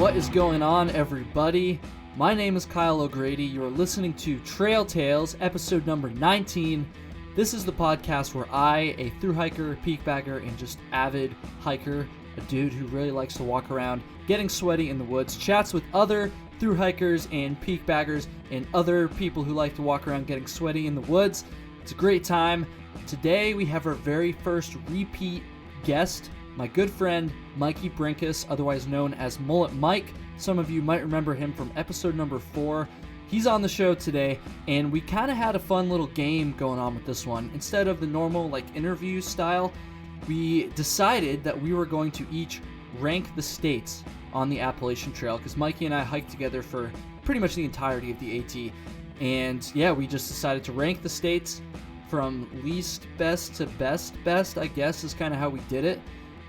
What is going on, everybody? My name is Kyle O'Grady. You are listening to Trail Tales, episode number 19. This is the podcast where I, a thru-hiker, peak bagger, and just avid hiker, a dude who really likes to walk around getting sweaty in the woods, chats with other thru-hikers and peak baggers and other people who like to walk around getting sweaty in the woods. It's a great time. Today we have our very first repeat guest, my good friend Mikey Brenkus, otherwise known as Mullet Mike. Some of you might remember him from episode number 4. He's on the show today, and we kind of had a fun little game going on with this one. Instead of the normal interview style, we decided that we were going to each rank the states on the Appalachian Trail, because Mikey and I hiked together for pretty much the entirety of the AT. And yeah, we just decided to rank the states from least best to best, I guess, is kind of how we did it.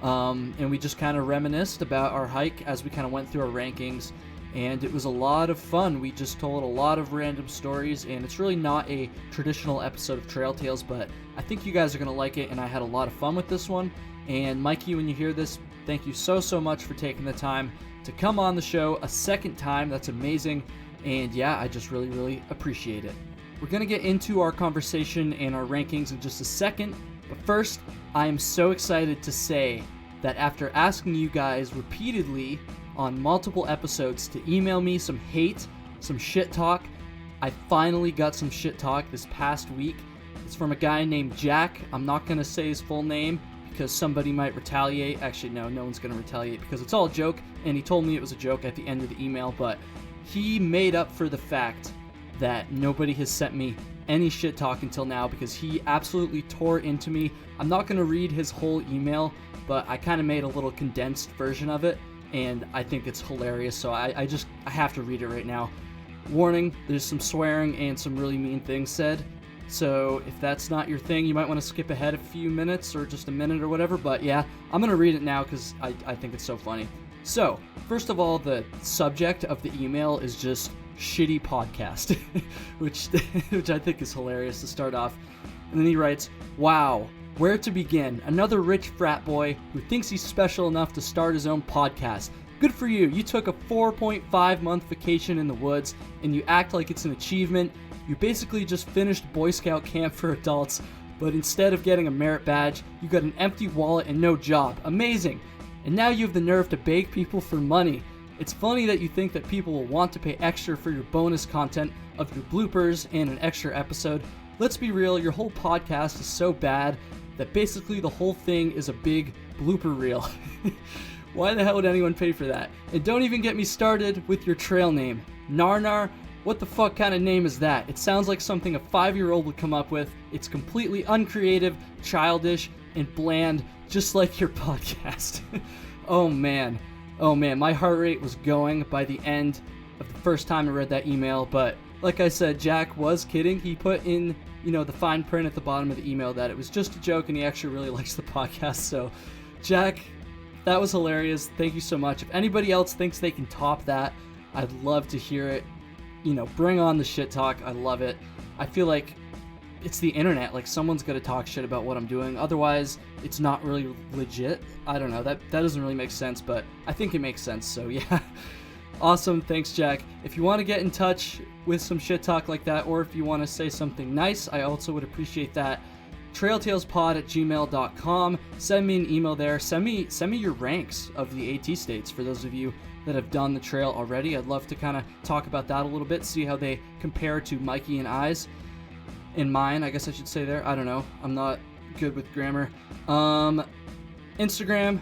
And we just kind of reminisced about our hike as we kind of went through our rankings, and it was a lot of fun. We just told a lot of random stories, and it's really not a traditional episode of Trail Tales, but I think you guys are going to like it, and I had a lot of fun with this one. And Mikey, when you hear this, thank you so much for taking the time to come on the show a second time. That's amazing, and yeah, I just really appreciate it. We're going to get into our conversation and our rankings in just a second, but first, I am so excited to say that after asking you guys repeatedly on multiple episodes to email me some hate, some shit talk, I finally got some shit talk this past week. It's from a guy named Jack. I'm not going to say his full name because somebody might retaliate. Actually, no one's going to retaliate because it's all a joke, and he told me it was a joke at the end of the email, but he made up for the fact that nobody has sent me any shit talk until now because he absolutely tore into me. I'm not going to read his whole email, but I kind of made a little condensed version of it, and I think it's hilarious, so I have to read it right now. Warning, there's some swearing and some really mean things said, so if that's not your thing, you might want to skip ahead a few minutes or just a minute or whatever, but yeah, I'm going to read it now because I think it's so funny. So, first of all, the subject of the email is just shitty podcast, which I think is hilarious to start off. And then he writes, "Wow, where to begin? Another rich frat boy who thinks he's special enough to start his own podcast. Good for you. You took a 4.5 month vacation in the woods and you act like it's an achievement. You basically just finished Boy Scout camp for adults, but instead of getting a merit badge, you got an empty wallet and no job. Amazing. And now you have the nerve to beg people for money. It's funny that you think that people will want to pay extra for your bonus content of your bloopers and an extra episode. Let's be real, your whole podcast is so bad that basically the whole thing is a big blooper reel. Why the hell would anyone pay for that? And don't even get me started with your trail name. Narnar, what the fuck kind of name is that? It sounds like something a 5-year-old would come up with. It's completely uncreative, childish, and bland, just like your podcast." Oh man, my heart rate was going by the end of the first time I read that email, but like I said, Jack was kidding. He put in, the fine print at the bottom of the email that it was just a joke and he actually really likes the podcast. So, Jack, that was hilarious. Thank you so much. If anybody else thinks they can top that, I'd love to hear it. Bring on the shit talk. I love it. I feel like it's the internet. Like, someone's got to talk shit about what I'm doing. Otherwise, it's not really legit. I don't know. That doesn't really make sense, but I think it makes sense. So, yeah. Awesome. Thanks, Jack. If you want to get in touch with some shit talk like that, or if you want to say something nice, I also would appreciate that. trailtalespod@gmail.com. Send me an email there. Send me your ranks of the AT states for those of you that have done the trail already. I'd love to kind of talk about that a little bit, see how they compare to Mikey and I's. In mine, I guess I should say there. I don't know. I'm not good with grammar. Instagram,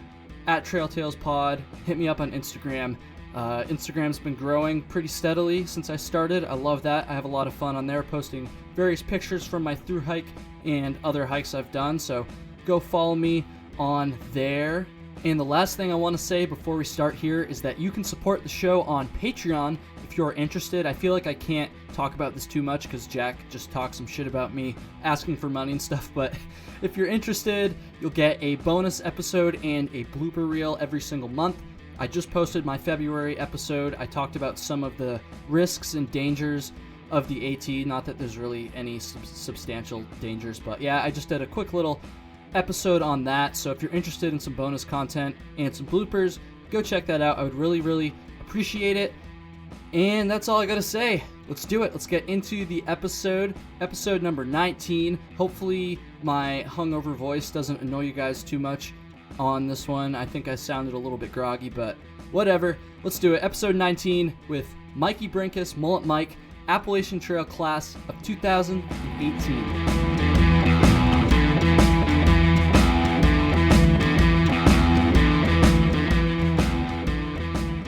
@TrailTalesPod. Hit me up on Instagram. Instagram's been growing pretty steadily since I started. I love that. I have a lot of fun on there, posting various pictures from my thru hike and other hikes I've done. So go follow me on there. And the last thing I want to say before we start here is that you can support the show on Patreon if you're interested. I feel like I can't talk about this too much because Jack just talks some shit about me asking for money and stuff, but if you're interested, you'll get a bonus episode and a blooper reel every single month. I just posted my February episode. I talked about some of the risks and dangers of the AT, not that there's really any substantial dangers, but yeah, I just did a quick little episode on that. So if you're interested in some bonus content and some bloopers, go check that out. I would really appreciate it. And that's all I gotta say. Let's do it. Let's get into the episode number 19. Hopefully my hungover voice doesn't annoy you guys too much on this one. I think I sounded a little bit groggy, but whatever. Let's do it. Episode 19 with Mikey Brenkus, Mullet Mike, Appalachian Trail class of 2018.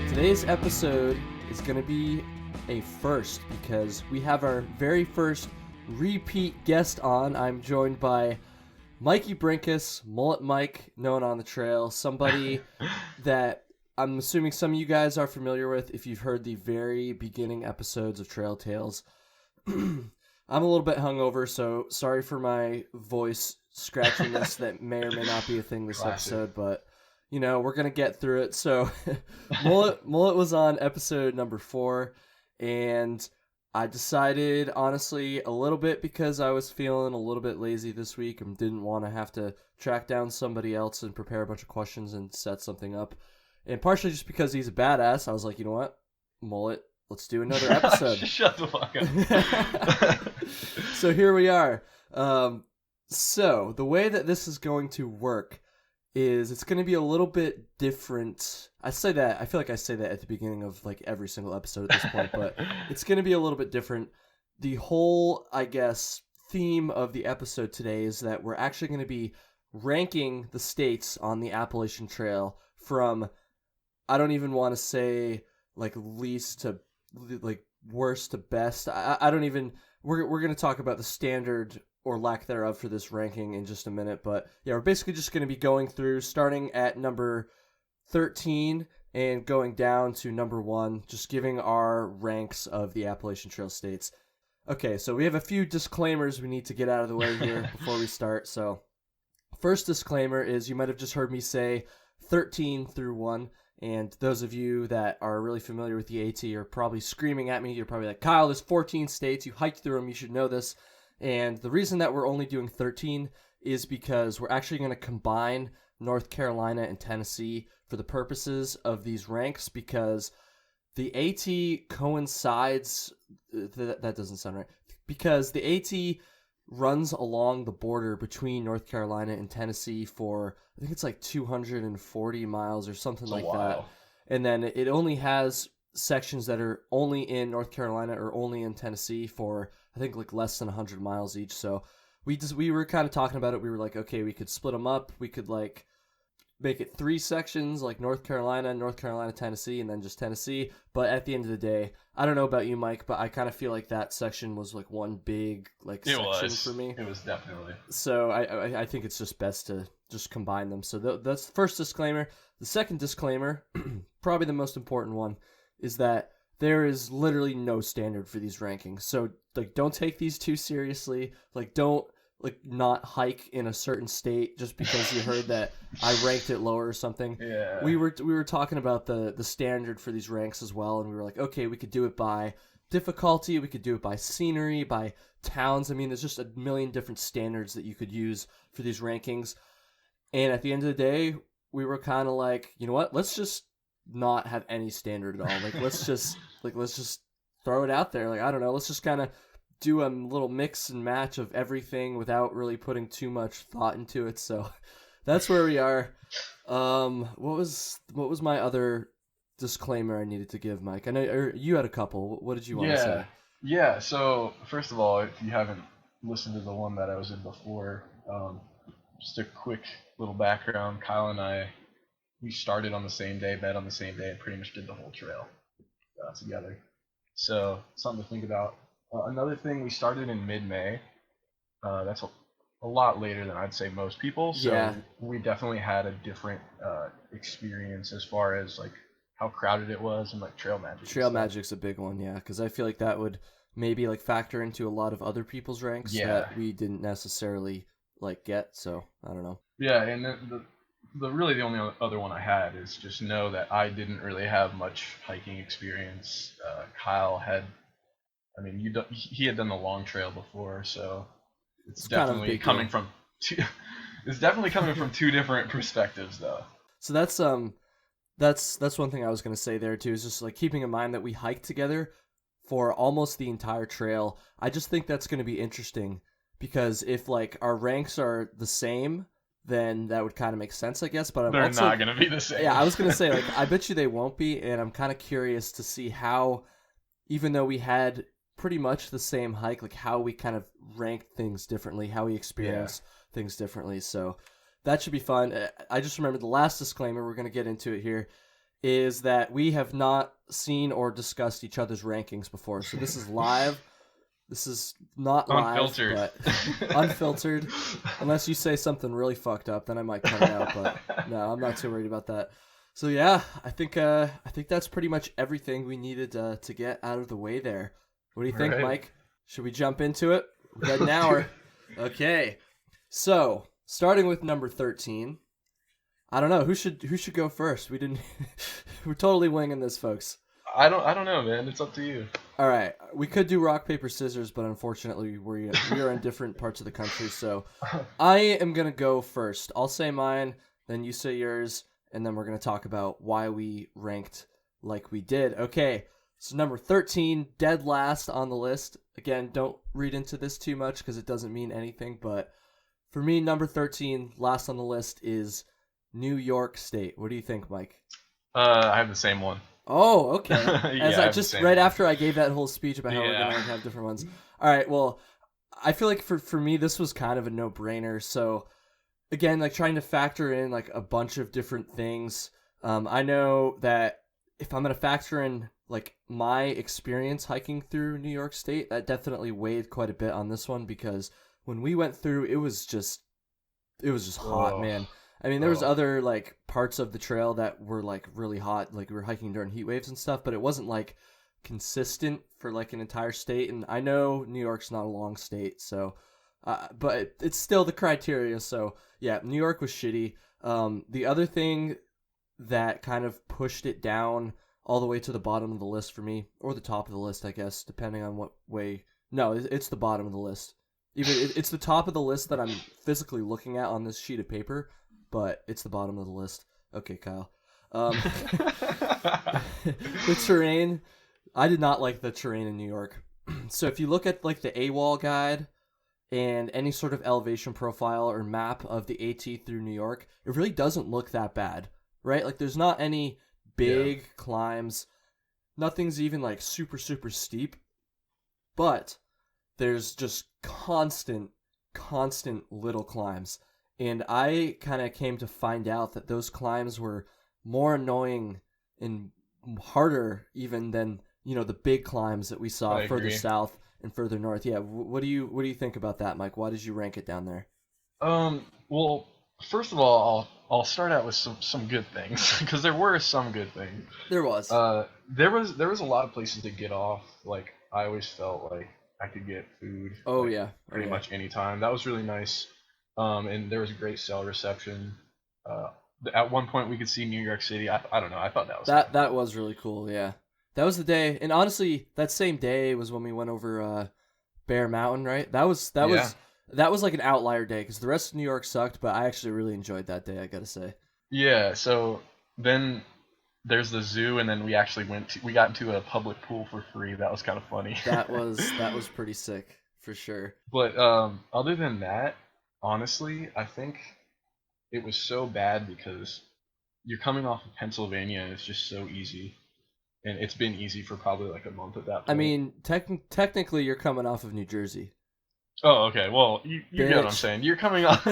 Today's episode is going to be a first because we have our very first repeat guest on. I'm joined by Mikey Brenkus, Mullet Mike, known on the trail, somebody that I'm assuming some of you guys are familiar with if you've heard the very beginning episodes of Trail Tales. I'm a little bit hungover, so sorry for my voice scratchiness that may or may not be a thing this episode, but you know, we're going to get through it. So Mullet was on episode number 4, and I decided, honestly, a little bit because I was feeling a little bit lazy this week and didn't want to have to track down somebody else and prepare a bunch of questions and set something up. And partially just because he's a badass, I was like, you know what, Mullet, let's do another episode. Shut the fuck up. So here we are. So the way that this is going to work is it's going to be a little bit different. I feel like I say that at the beginning of like every single episode at this point, but it's going to be a little bit different. The whole, I guess, theme of the episode today is that we're actually going to be ranking the states on the Appalachian Trail from, I don't even want to say like least to like worst to best. I don't even, we're going to talk about the standard or lack thereof for this ranking in just a minute. But yeah, we're basically just going to be going through starting at number 13 and going down to number 1, just giving our ranks of the Appalachian Trail states. Okay, so we have a few disclaimers we need to get out of the way here before we start. So first disclaimer is you might have just heard me say 13 through 1. And those of you that are really familiar with the AT are probably screaming at me. You're probably like, Kyle, there's 14 states. You hiked through them. You should know this. And the reason that we're only doing 13 is because we're actually going to combine North Carolina and Tennessee for the purposes of these ranks because the AT coincides, that doesn't sound right, because the AT runs along the border between North Carolina and Tennessee for, I think it's like 240 miles or something like that. And then it only has sections that are only in North Carolina or only in Tennessee for, I think, like less than 100 miles each. So we were kind of talking about it. We were like, okay, we could split them up. We could like make it 3 sections, like North Carolina, Tennessee, and then just Tennessee. But at the end of the day, I don't know about you, Mike, but I kind of feel like that section was like one big like section for me. It was definitely. So I think it's just best to just combine them. So that's the first disclaimer. The second disclaimer, probably the most important one, is that there is literally no standard for these rankings. So like, don't take these too seriously. Like, don't like not hike in a certain state just because you heard that I ranked it lower or something. Yeah. We were talking about the standard for these ranks as well, and we were like, okay, we could do it by difficulty, we could do it by scenery, by towns. I mean, there's just a million different standards that you could use for these rankings. And at the end of the day, we were kind of like, you know what? Let's just not have any standard at all. Like, let's just throw it out there. Like, I don't know. Let's just kind of do a little mix and match of everything without really putting too much thought into it. So that's where we are. What was my other disclaimer I needed to give, Mike? I know you had a couple. What did you want to say? Yeah. So first of all, if you haven't listened to the one that I was in before, just a quick little background. Kyle and I, we started on the same day, met on the same day, and pretty much did the whole trail together. So something to think about. Another thing, we started in mid-May. That's a lot later than I'd say most people. So yeah. We definitely had a different experience as far as like how crowded it was and like trail magic. Trail magic's a big one, yeah, because I feel like that would maybe like factor into a lot of other people's ranks that we didn't necessarily like get. So I don't know. Yeah, and the really the only other one I had is just know that I didn't really have much hiking experience. Kyle had, I mean, he had done the long trail before, so it's definitely coming from two different perspectives, though. So that's That's one thing I was going to say there too, is just like keeping in mind that we hiked together for almost the entire trail. I just think that's going to be interesting because if like our ranks are the same, then that would kind of make sense, I guess. But I'm They're also not gonna be the same. Yeah, I was going to say like I bet you they won't be, and I'm kind of curious to see how, even though we had pretty much the same hike, like how we kind of ranked things differently, how we experienced things differently. So that should be fun. I just remember the last disclaimer, we're going to get into it here, is that we have not seen or discussed each other's rankings before. So this is live. This is not live, Unfiltered. but unfiltered. Unless you say something really fucked up, then I might cut it out. But no, I'm not too worried about that. So yeah, I think that's pretty much everything we needed to get out of the way there. What do you think, Right. Mike? Should we jump into it? We got an hour. Okay. So starting with number 13. I don't know who should go first. We're totally winging this, folks. I don't know, man. It's up to you. All right, we could do rock paper scissors, but unfortunately we are in different parts of the country. So I am gonna go first. I'll say mine, then you say yours, and then we're gonna talk about why we ranked like we did. Okay, so number 13, dead last on the list. Again, don't read into this too much because it doesn't mean anything. But for me, number 13, last on the list is New York State. What do you think, Mike? I have the same one. Oh, okay. As I I have the just same right one. after I gave that whole speech about how we're Yeah. gonna have different ones. All right. Well, I feel like for me this was kind of a no-brainer. So again, like trying to factor in like a bunch of different things. I know that if I'm gonna factor in like my experience hiking through New York State, that definitely weighed quite a bit on this one because when we went through, it was just hot, Oh. man. I mean, there was Oh. other like parts of the trail that were like really hot, like we were hiking during heat waves and stuff, but it wasn't like consistent for like an entire state. And I know New York's not a long state, so but it's still the criteria. So yeah, New York was shitty. The other thing that kind of pushed it down all the way to the bottom of the list for me, or the top of the list, I guess, depending on what way. No, it's the bottom of the list. It's the top of the list that I'm physically looking at on this sheet of paper, but it's the bottom of the list. Okay, Kyle. The terrain, I did not like the terrain in New York. So if you look at like the AWOL guide and any sort of elevation profile or map of the AT through New York, it really doesn't look that bad, right? Like there's not any big climbs. Nothing's even like super, super steep, but there's just constant little climbs. And I kind of came to find out that those climbs were more annoying and harder even than, you know, the big climbs that we saw I further agree. south and further north. Yeah, what do you think about that, Mike? Why did you rank it down there? Well, first of all, I'll start out with some good things because there were some good things. There was. There was a lot of places to get off. Like I always felt like I could get food. Oh like, yeah. pretty much any time. That was really nice. And there was a great cell reception. At one point we could see New York City. I don't know. I thought that was That was really cool. Yeah, that was the day. And honestly, that same day was when we went over Bear Mountain. Right. That was like an outlier day because the rest of New York sucked. But I actually really enjoyed that day. I gotta say. Yeah. So then there's the zoo, and then we actually we got into a public pool for free. That was kind of funny. That was pretty sick for sure. But other than that, honestly, I think it was so bad because you're coming off of Pennsylvania and it's just so easy. And it's been easy for probably like a month at that point. I mean, technically, you're coming off of New Jersey. Oh, okay. Well, you get what I'm Bitch. saying. You're coming off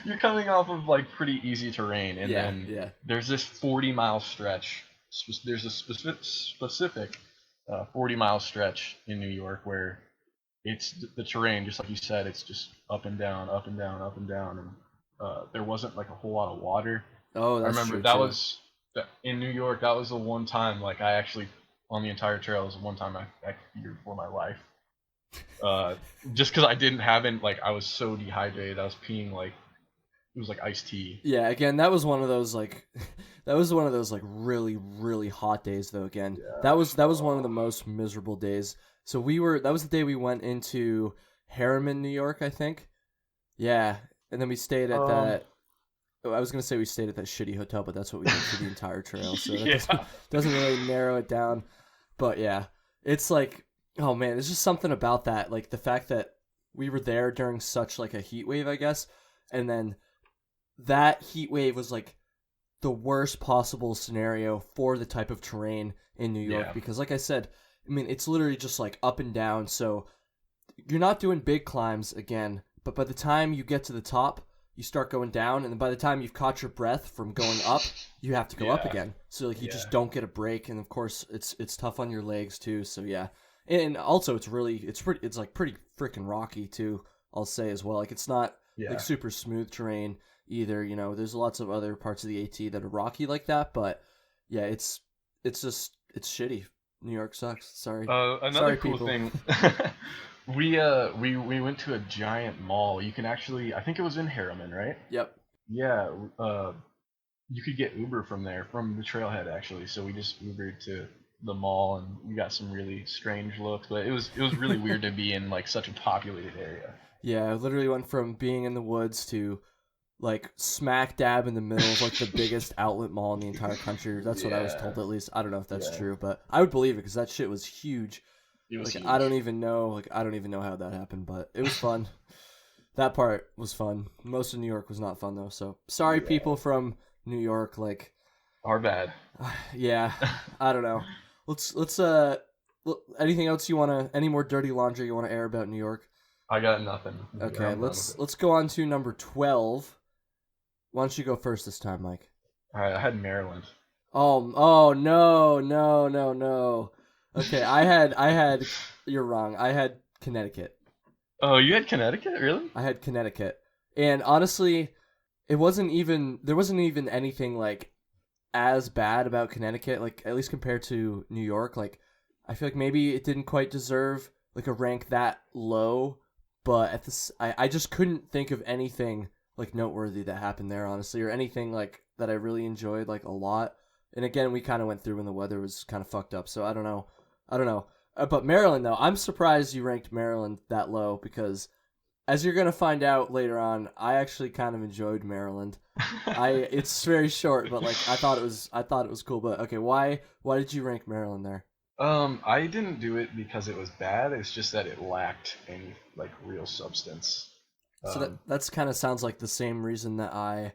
you're coming off of like pretty easy terrain, and Yeah, then yeah. there's this 40-mile stretch. There's a specific 40-mile stretch in New York where it's the terrain, just like you said, it's just up and down, up and down, up and down, and there wasn't like a whole lot of water. Oh, I that's remember true, that too. was in New York. That was the one time, like I actually on the entire trail was the one time I feared for my life. Just because I didn't have it, like I was so dehydrated, I was peeing like it was like iced tea. Yeah, again, that was one of those like really really hot days though. Again, Yeah. that was one of the most miserable days. So that was the day we went into Harriman, New York, I think. Yeah, and then we stayed at that. I was gonna say we stayed at that shitty hotel, but that's what we did for the entire trail. So that Yeah. doesn't really narrow it down. But yeah, it's like, oh man, there's just something about that. Like the fact that we were there during such like a heat wave, I guess, and then that heat wave was like the worst possible scenario for the type of terrain in New York. Yeah. Because like I said, I mean, it's literally just like up and down. So you're not doing big climbs again, but by the time you get to the top, you start going down, and then by the time you've caught your breath from going up, you have to go up Yeah. again. So like you Yeah. just don't get a break, and of course it's tough on your legs too. So yeah, and also it's like pretty freaking rocky too. I'll say as well. Like it's not Yeah. like super smooth terrain either. You know, there's lots of other parts of the AT that are rocky like that, but yeah, it's shitty. New York sucks. Sorry. Another Sorry, cool people. thing, we went to a giant mall. You can actually, I think it was in Harriman, right? Yep. Yeah. You could get Uber from there, from the trailhead actually. So we just Ubered to the mall, and we got some really strange looks. But it was really weird to be in like such a populated area. Yeah, I literally went from being in the woods to like smack dab in the middle of like the biggest outlet mall in the entire country. That's what I was Yeah. told, at least. I don't know if that's Yeah. true, but I would believe it because that shit was huge. It was Like huge. I don't even know how that happened, but it was fun. That part was fun. Most of New York was not fun though. So sorry, Yeah. people from New York. Like, Our bad. yeah, I don't know. Let's anything else you wanna? Any more dirty laundry you wanna air about New York? I got nothing. Okay, I'm done with it. let's go on to number 12. Why don't you go first this time, Mike? All right, I had Maryland. Oh no. Okay, I had you're wrong. I had Connecticut. Oh, you had Connecticut, really? I had Connecticut. And honestly, there wasn't even anything like as bad about Connecticut, like at least compared to New York. Like I feel like maybe it didn't quite deserve like a rank that low, but at this I just couldn't think of anything like noteworthy that happened there, honestly, or anything like that I really enjoyed like a lot. And again, we kind of went through when the weather was kind of fucked up, so I don't know. But Maryland though, I'm surprised you ranked Maryland that low because, as you're gonna find out later on, I actually kind of enjoyed Maryland. It's very short, but like I thought it was cool. But okay, why did you rank Maryland there? I didn't do it because it was bad. It's just that it lacked any like real substance. So that's kind of sounds like the same reason that I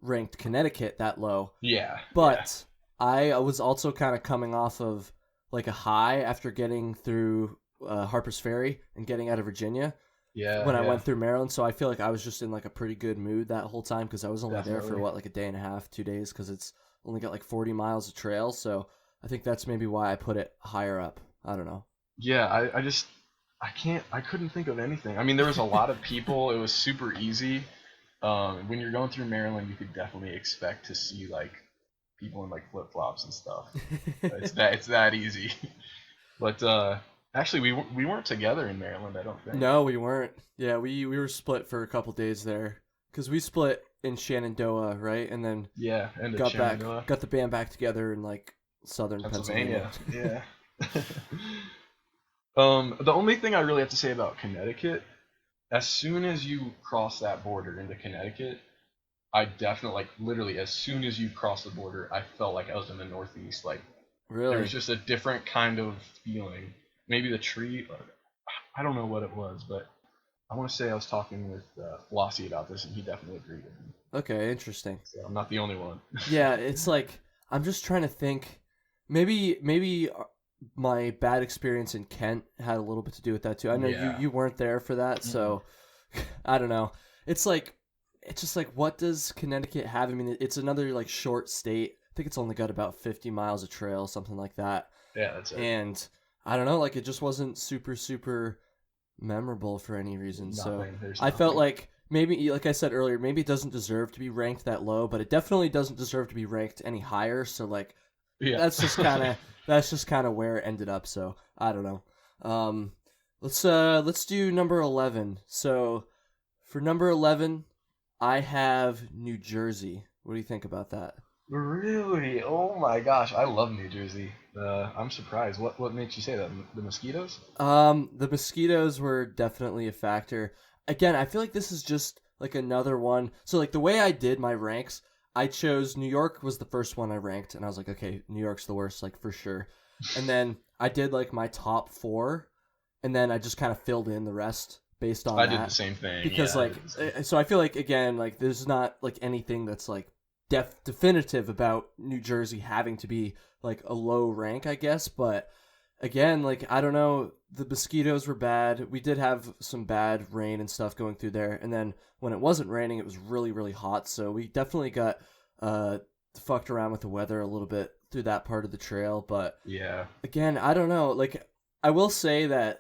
ranked Connecticut that low. Yeah. But I was also kind of coming off of like a high after getting through Harper's Ferry and getting out of Virginia. Yeah. When I went through Maryland, so I feel like I was just in like a pretty good mood that whole time because I was only there for Definitely. like a day and a half, 2 days, because it's only got like 40 miles of trail. So I think that's maybe why I put it higher up. I don't know. Yeah, I couldn't think of anything. I mean, there was a lot of people. It was super easy. When you're going through Maryland, you could definitely expect to see like people in like flip flops and stuff. It's that easy. But actually, we weren't together in Maryland. I don't think. No, we weren't. Yeah, we were split for a couple days there because we split in Shenandoah, right, and then Yeah, and got the band back together in like southern Pennsylvania. Yeah. The only thing I really have to say about Connecticut, as soon as you cross that border into Connecticut, I definitely, like, literally, as soon as you cross the border, I felt like I was in the Northeast. Like, there Really? was just a different kind of feeling. Maybe the tree, I don't know what it was, but I want to say I was talking with Flossie about this, and he definitely agreed with me. Okay, interesting. So I'm not the only one. Yeah, it's like I'm just trying to think. Maybe my bad experience in Kent had a little bit to do with that too. I know Yeah. you weren't there for that, so I don't know. It's just like what does Connecticut have? I mean, it's another like short state. I think it's only got about 50 miles of trail, something like that. Yeah, that's it. And I don't know, like it just wasn't super memorable for any reason. So There's I felt nothing. like maybe, like I said earlier, maybe it doesn't deserve to be ranked that low, but it definitely doesn't deserve to be ranked any higher. So like Yeah. that's just kind of where it ended up. So I don't know. Let's do number 11. So for number 11, I have New Jersey. What do you think about that? Really? Oh my gosh, I love New Jersey. I'm surprised. What makes you say that? The mosquitoes? The mosquitoes were definitely a factor. Again, I feel like this is just like another one. So like the way I did my ranks, I chose New York was the first one I ranked, and I was like, okay, New York's the worst, like for sure. And then I did like my top 4, and then I just kind of filled in the rest based on I that. did the same thing. Because yeah, so I feel like again, like there's not like anything that's like definitive about New Jersey having to be like a low rank, I guess. But again, like I don't know, the mosquitoes were bad. We did have some bad rain and stuff going through there, and then when it wasn't raining, it was really really hot. So we definitely got fucked around with the weather a little bit through that part of the trail. But yeah, again, I don't know. Like I will say that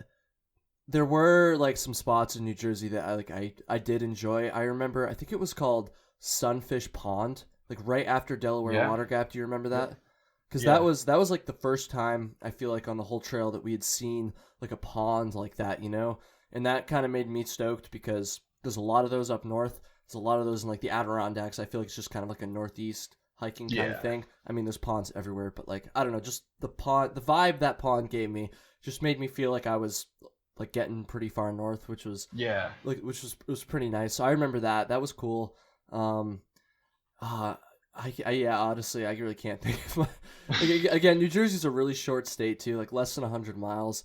there were like some spots in New Jersey that I did enjoy. I remember, I think it was called Sunfish Pond, like right after Delaware Water Gap. Do you remember that? Because that was like the first time I feel like on the whole trail that we had seen like a pond like that, you know, and that kind of made me stoked because there's a lot of those up north. There's a lot of those in like the Adirondacks. I feel like it's just kind of like a northeast hiking kind of thing. I mean, there's ponds everywhere, but like I don't know, just the vibe that pond gave me just made me feel like I was like getting pretty far north, which was it was pretty nice. So I remember that. That was cool. Honestly, I really can't think of like, again, New Jersey's a really short state too, like less than 100 miles.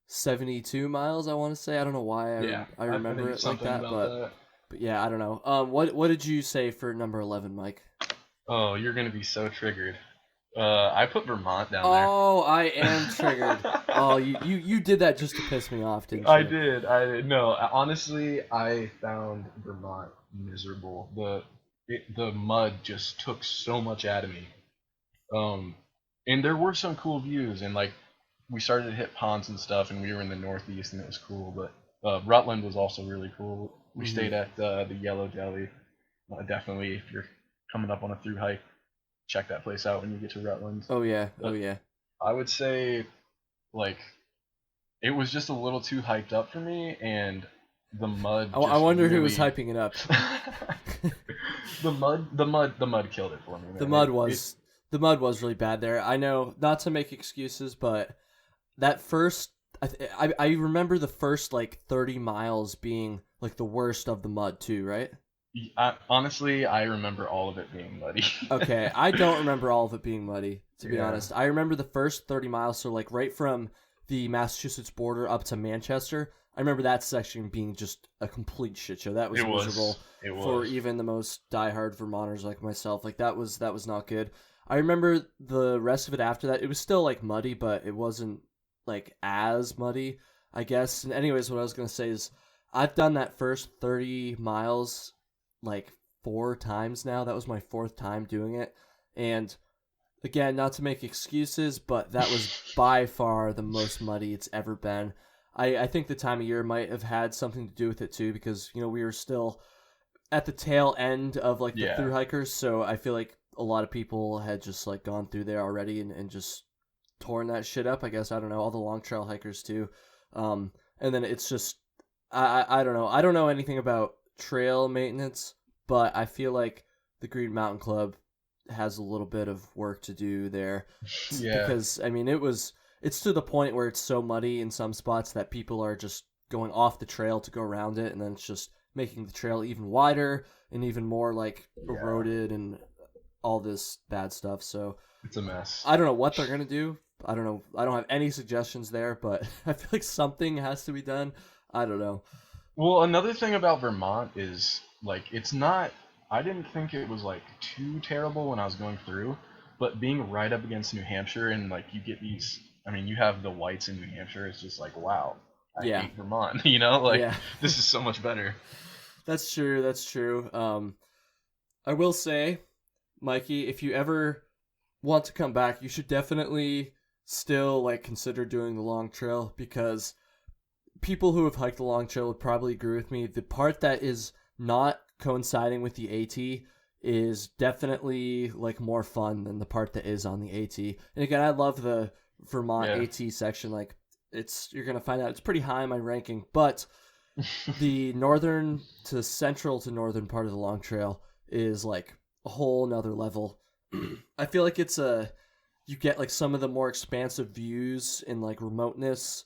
72 miles, I want to say. I don't know why I remember it like that, but yeah, I don't know. What did you say for number 11, Mike? Oh, you're gonna be so triggered. I put Vermont down there. Oh, I am triggered. Oh, you did that just to piss me off, didn't you? I did. No, honestly, I found Vermont miserable. The mud just took so much out of me. And there were some cool views, and like we started to hit ponds and stuff, and we were in the Northeast, and it was cool. But Rutland was also really cool. We stayed at the Yellow Deli. Definitely, if you're coming up on a thru hike, check that place out when you get to Rutland. Oh yeah. I would say, like, it was just a little too hyped up for me, and the mud. I wonder who was hyping it up. The mud killed it for me. Man. The mud was really bad there. I know, not to make excuses, but that first, I remember the first like 30 miles being like the worst of the mud too, right? Honestly, I remember all of it being muddy. Okay, I don't remember all of it being muddy, to be honest. I remember the first 30 miles, so like right from the Massachusetts border up to Manchester. I remember that section being just a complete shit show. That was miserable for even the most diehard Vermonters like myself. Like that was not good. I remember the rest of it after that. It was still like muddy, but it wasn't like as muddy, I guess. And anyways, what I was gonna say is I've done that first 30 miles like 4 times now. That was my 4th time doing it. And again, not to make excuses, but that was by far the most muddy it's ever been. I think the time of year might have had something to do with it too, because, you know, we were still at the tail end of like the thru hikers. So I feel like a lot of people had just like gone through there already and just torn that shit up. I guess, I don't know, all the long trail hikers too. And then it's just, I don't know. I don't know anything about trail maintenance, but I feel like the Green Mountain Club has a little bit of work to do there. Because, I mean, it's to the point where it's so muddy in some spots that people are just going off the trail to go around it, and then it's just making the trail even wider and even more like eroded and all this bad stuff. So it's a mess. I don't know what they're gonna do. I don't know. I don't have any suggestions there, but I feel like something has to be done. I don't know. Well, another thing about Vermont is like it's not. I didn't think it was like too terrible when I was going through, but being right up against New Hampshire and like you get these. I mean, you have the whites in New Hampshire. It's just like, wow, I hate Vermont. You know, like this is so much better. That's true. That's true. I will say, Mikey, if you ever want to come back, you should definitely still like consider doing the long trail, because people who have hiked the long trail would probably agree with me. The part that is not coinciding with the AT is definitely like more fun than the part that is on the AT. And again, I love the Vermont AT section. Like you're gonna find out it's pretty high in my ranking, but the northern to central to northern part of the long trail is like a whole nother level. I feel like you get like some of the more expansive views and like remoteness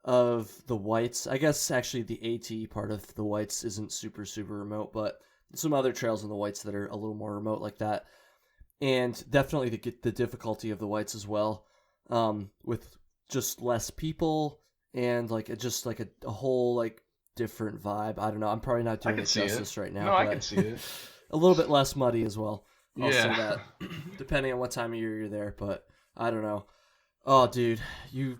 of the Whites. I guess actually the AT part of the Whites isn't super, super remote, but some other trails in the Whites that are a little more remote like that. And definitely the difficulty of the Whites as well, with just less people and like just like a whole like different vibe. I don't know. I'm probably not doing it justice right now. No, I can see it. A little bit less muddy as well. I'll say Yeah. that, depending on what time of year you're there. But I don't know. Oh, dude, you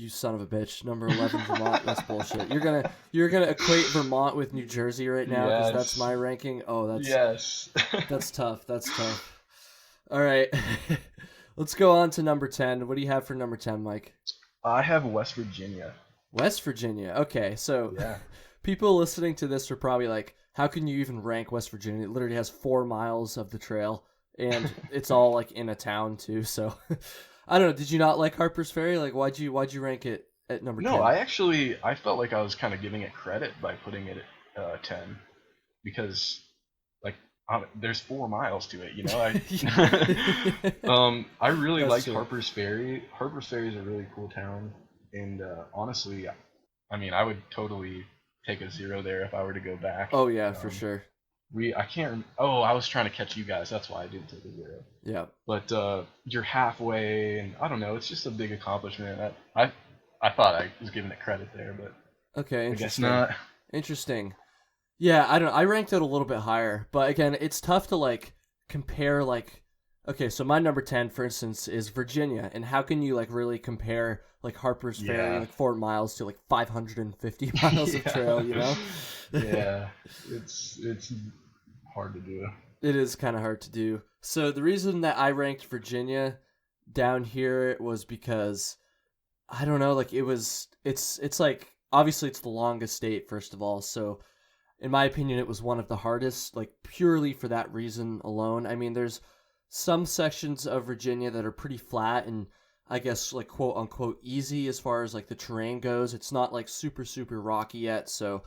son of a bitch. Number 11, Vermont. That's bullshit. You're gonna equate Vermont with New Jersey right now because Yes. that's my ranking. Oh, that's Yes. that's tough. That's tough. All right, let's go on to number 10. What do you have for number 10, Mike? I have West Virginia. West Virginia. Okay, so Yeah. people listening to this are probably like, how can you even rank West Virginia? It literally has 4 miles of the trail, and it's all like in a town too. So I don't know. Did you not like Harper's Ferry? Like, why'd you rank it at number 10? No, I felt like I was kind of giving it credit by putting it at 10 because like there's 4 miles to it, you know. I really That's liked true. Harper's Ferry. Harper's Ferry is a really cool town, and honestly, I mean, I would totally take a 0 there if I were to go back. Oh yeah, for sure. I was trying to catch you guys. That's why I didn't take a 0. Yeah. But you're halfway, and I don't know. It's just a big accomplishment. I thought I was giving it credit there, but Okay. I guess Interesting. not. Interesting. Yeah, I don't know. I ranked it a little bit higher, but again, it's tough to like compare like okay, so my number 10 for instance is Virginia, and how can you like really compare like Harper's Ferry Yeah. like 4 miles to like 550 miles of Yeah. trail, you know? Yeah, it's hard to do. It is kind of hard to do. So the reason that I ranked Virginia down here was because I don't know, like it's like obviously it's the longest state first of all, so in my opinion it was one of the hardest, like purely for that reason alone. I mean, there's some sections of Virginia that are pretty flat and I guess like quote unquote easy as far as like the terrain goes. It's not like super super rocky yet, so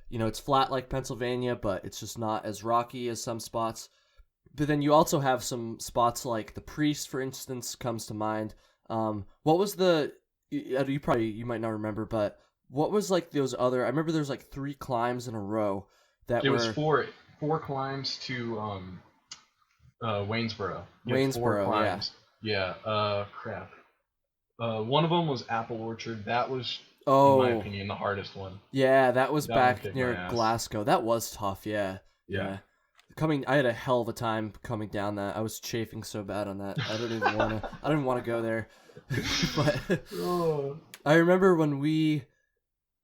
you know, it's flat like Pennsylvania, but it's just not as rocky as some spots. But then you also have some spots like the Priest, for instance, comes to mind. What was you might not remember, but what was like those other? I remember there was like 3 climbs in a row that It were was four climbs to Waynesboro. You had Waynesboro, 4 climbs. Yeah. Crap. One of them was Apple Orchard. That was, in my opinion, the hardest one. Yeah, that was That one back kicked near my ass. Glasgow. That was tough. Yeah. Yeah. I had a hell of a time coming down that. I was chafing so bad on that. I don't even want to go there. But Oh. I remember when we.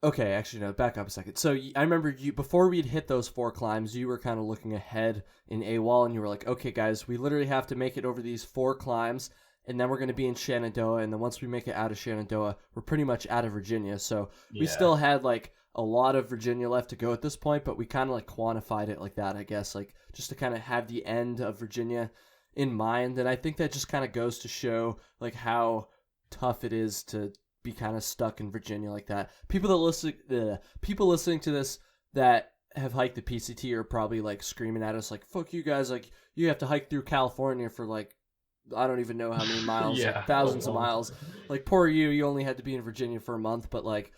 Okay, actually no. Back up a second. So I remember you before we'd hit those 4 climbs. You were kind of looking ahead in AWOL, and you were like, "Okay, guys, we literally have to make it over these 4 climbs, and then we're going to be in Shenandoah. And then once we make it out of Shenandoah, we're pretty much out of Virginia. So we Yeah. still had like a lot of Virginia left to go at this point, but we kind of like quantified it like that, I guess, like just to kind of have the end of Virginia in mind. And I think that just kind of goes to show like how tough it is to be kind of stuck in Virginia like that. People listening to this that have hiked the PCT are probably like screaming at us like, "Fuck you guys! Like you have to hike through California for like I don't even know how many miles, Yeah, like thousands a of long miles. Like poor you, you only had to be in Virginia for a month, but like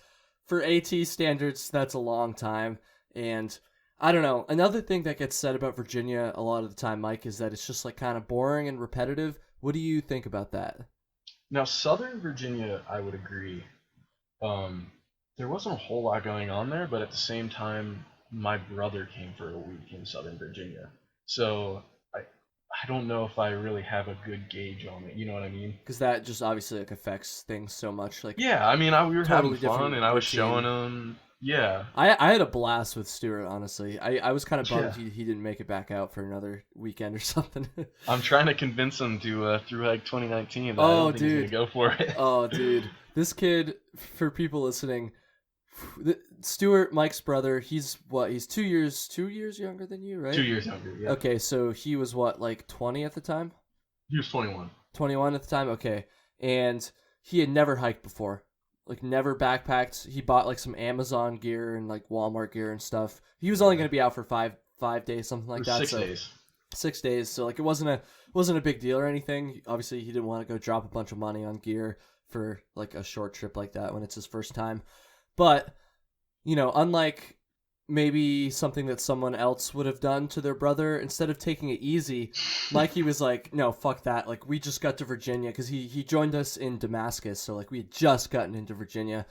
for AT standards, that's a long time." And I don't know. Another thing that gets said about Virginia a lot of the time, Mike, is that it's just like kind of boring and repetitive. What do you think about that? Now, Southern Virginia, I would agree. There wasn't a whole lot going on there, but at the same time, my brother came for a week in Southern Virginia. So I don't know if I really have a good gauge on it. You know what I mean? Because that just obviously like affects things so much. Like Yeah, I mean, we were Totally having fun, different and I was routine. showing him. Yeah. I had a blast with Stuart, honestly. I was kind of bummed Yeah. he didn't make it back out for another weekend or something. I'm trying to convince him to thru-hike 2019, but I Oh, don't think dude. he's gonna go for it. Oh, dude. This kid, for people listening, Stuart, Mike's brother, he's 2 years younger than you, right? 2 years younger, yeah. Okay, so he was what, like 20 at the time? He was 21. 21 at the time? Okay. And he had never hiked before. Like, never backpacked. He bought, like, some Amazon gear and, like, Walmart gear and stuff. He was only going to be out for five days, something like For that. 6 so days. 6 days. So like it wasn't a big deal or anything. Obviously, he didn't want to go drop a bunch of money on gear for like a short trip like that when it's his first time. But unlike maybe something that someone else would have done to their brother, instead of taking it easy, Mikey was like, no, fuck that. Like, we just got to Virginia because he joined us in Damascus. So like we had just gotten into Virginia,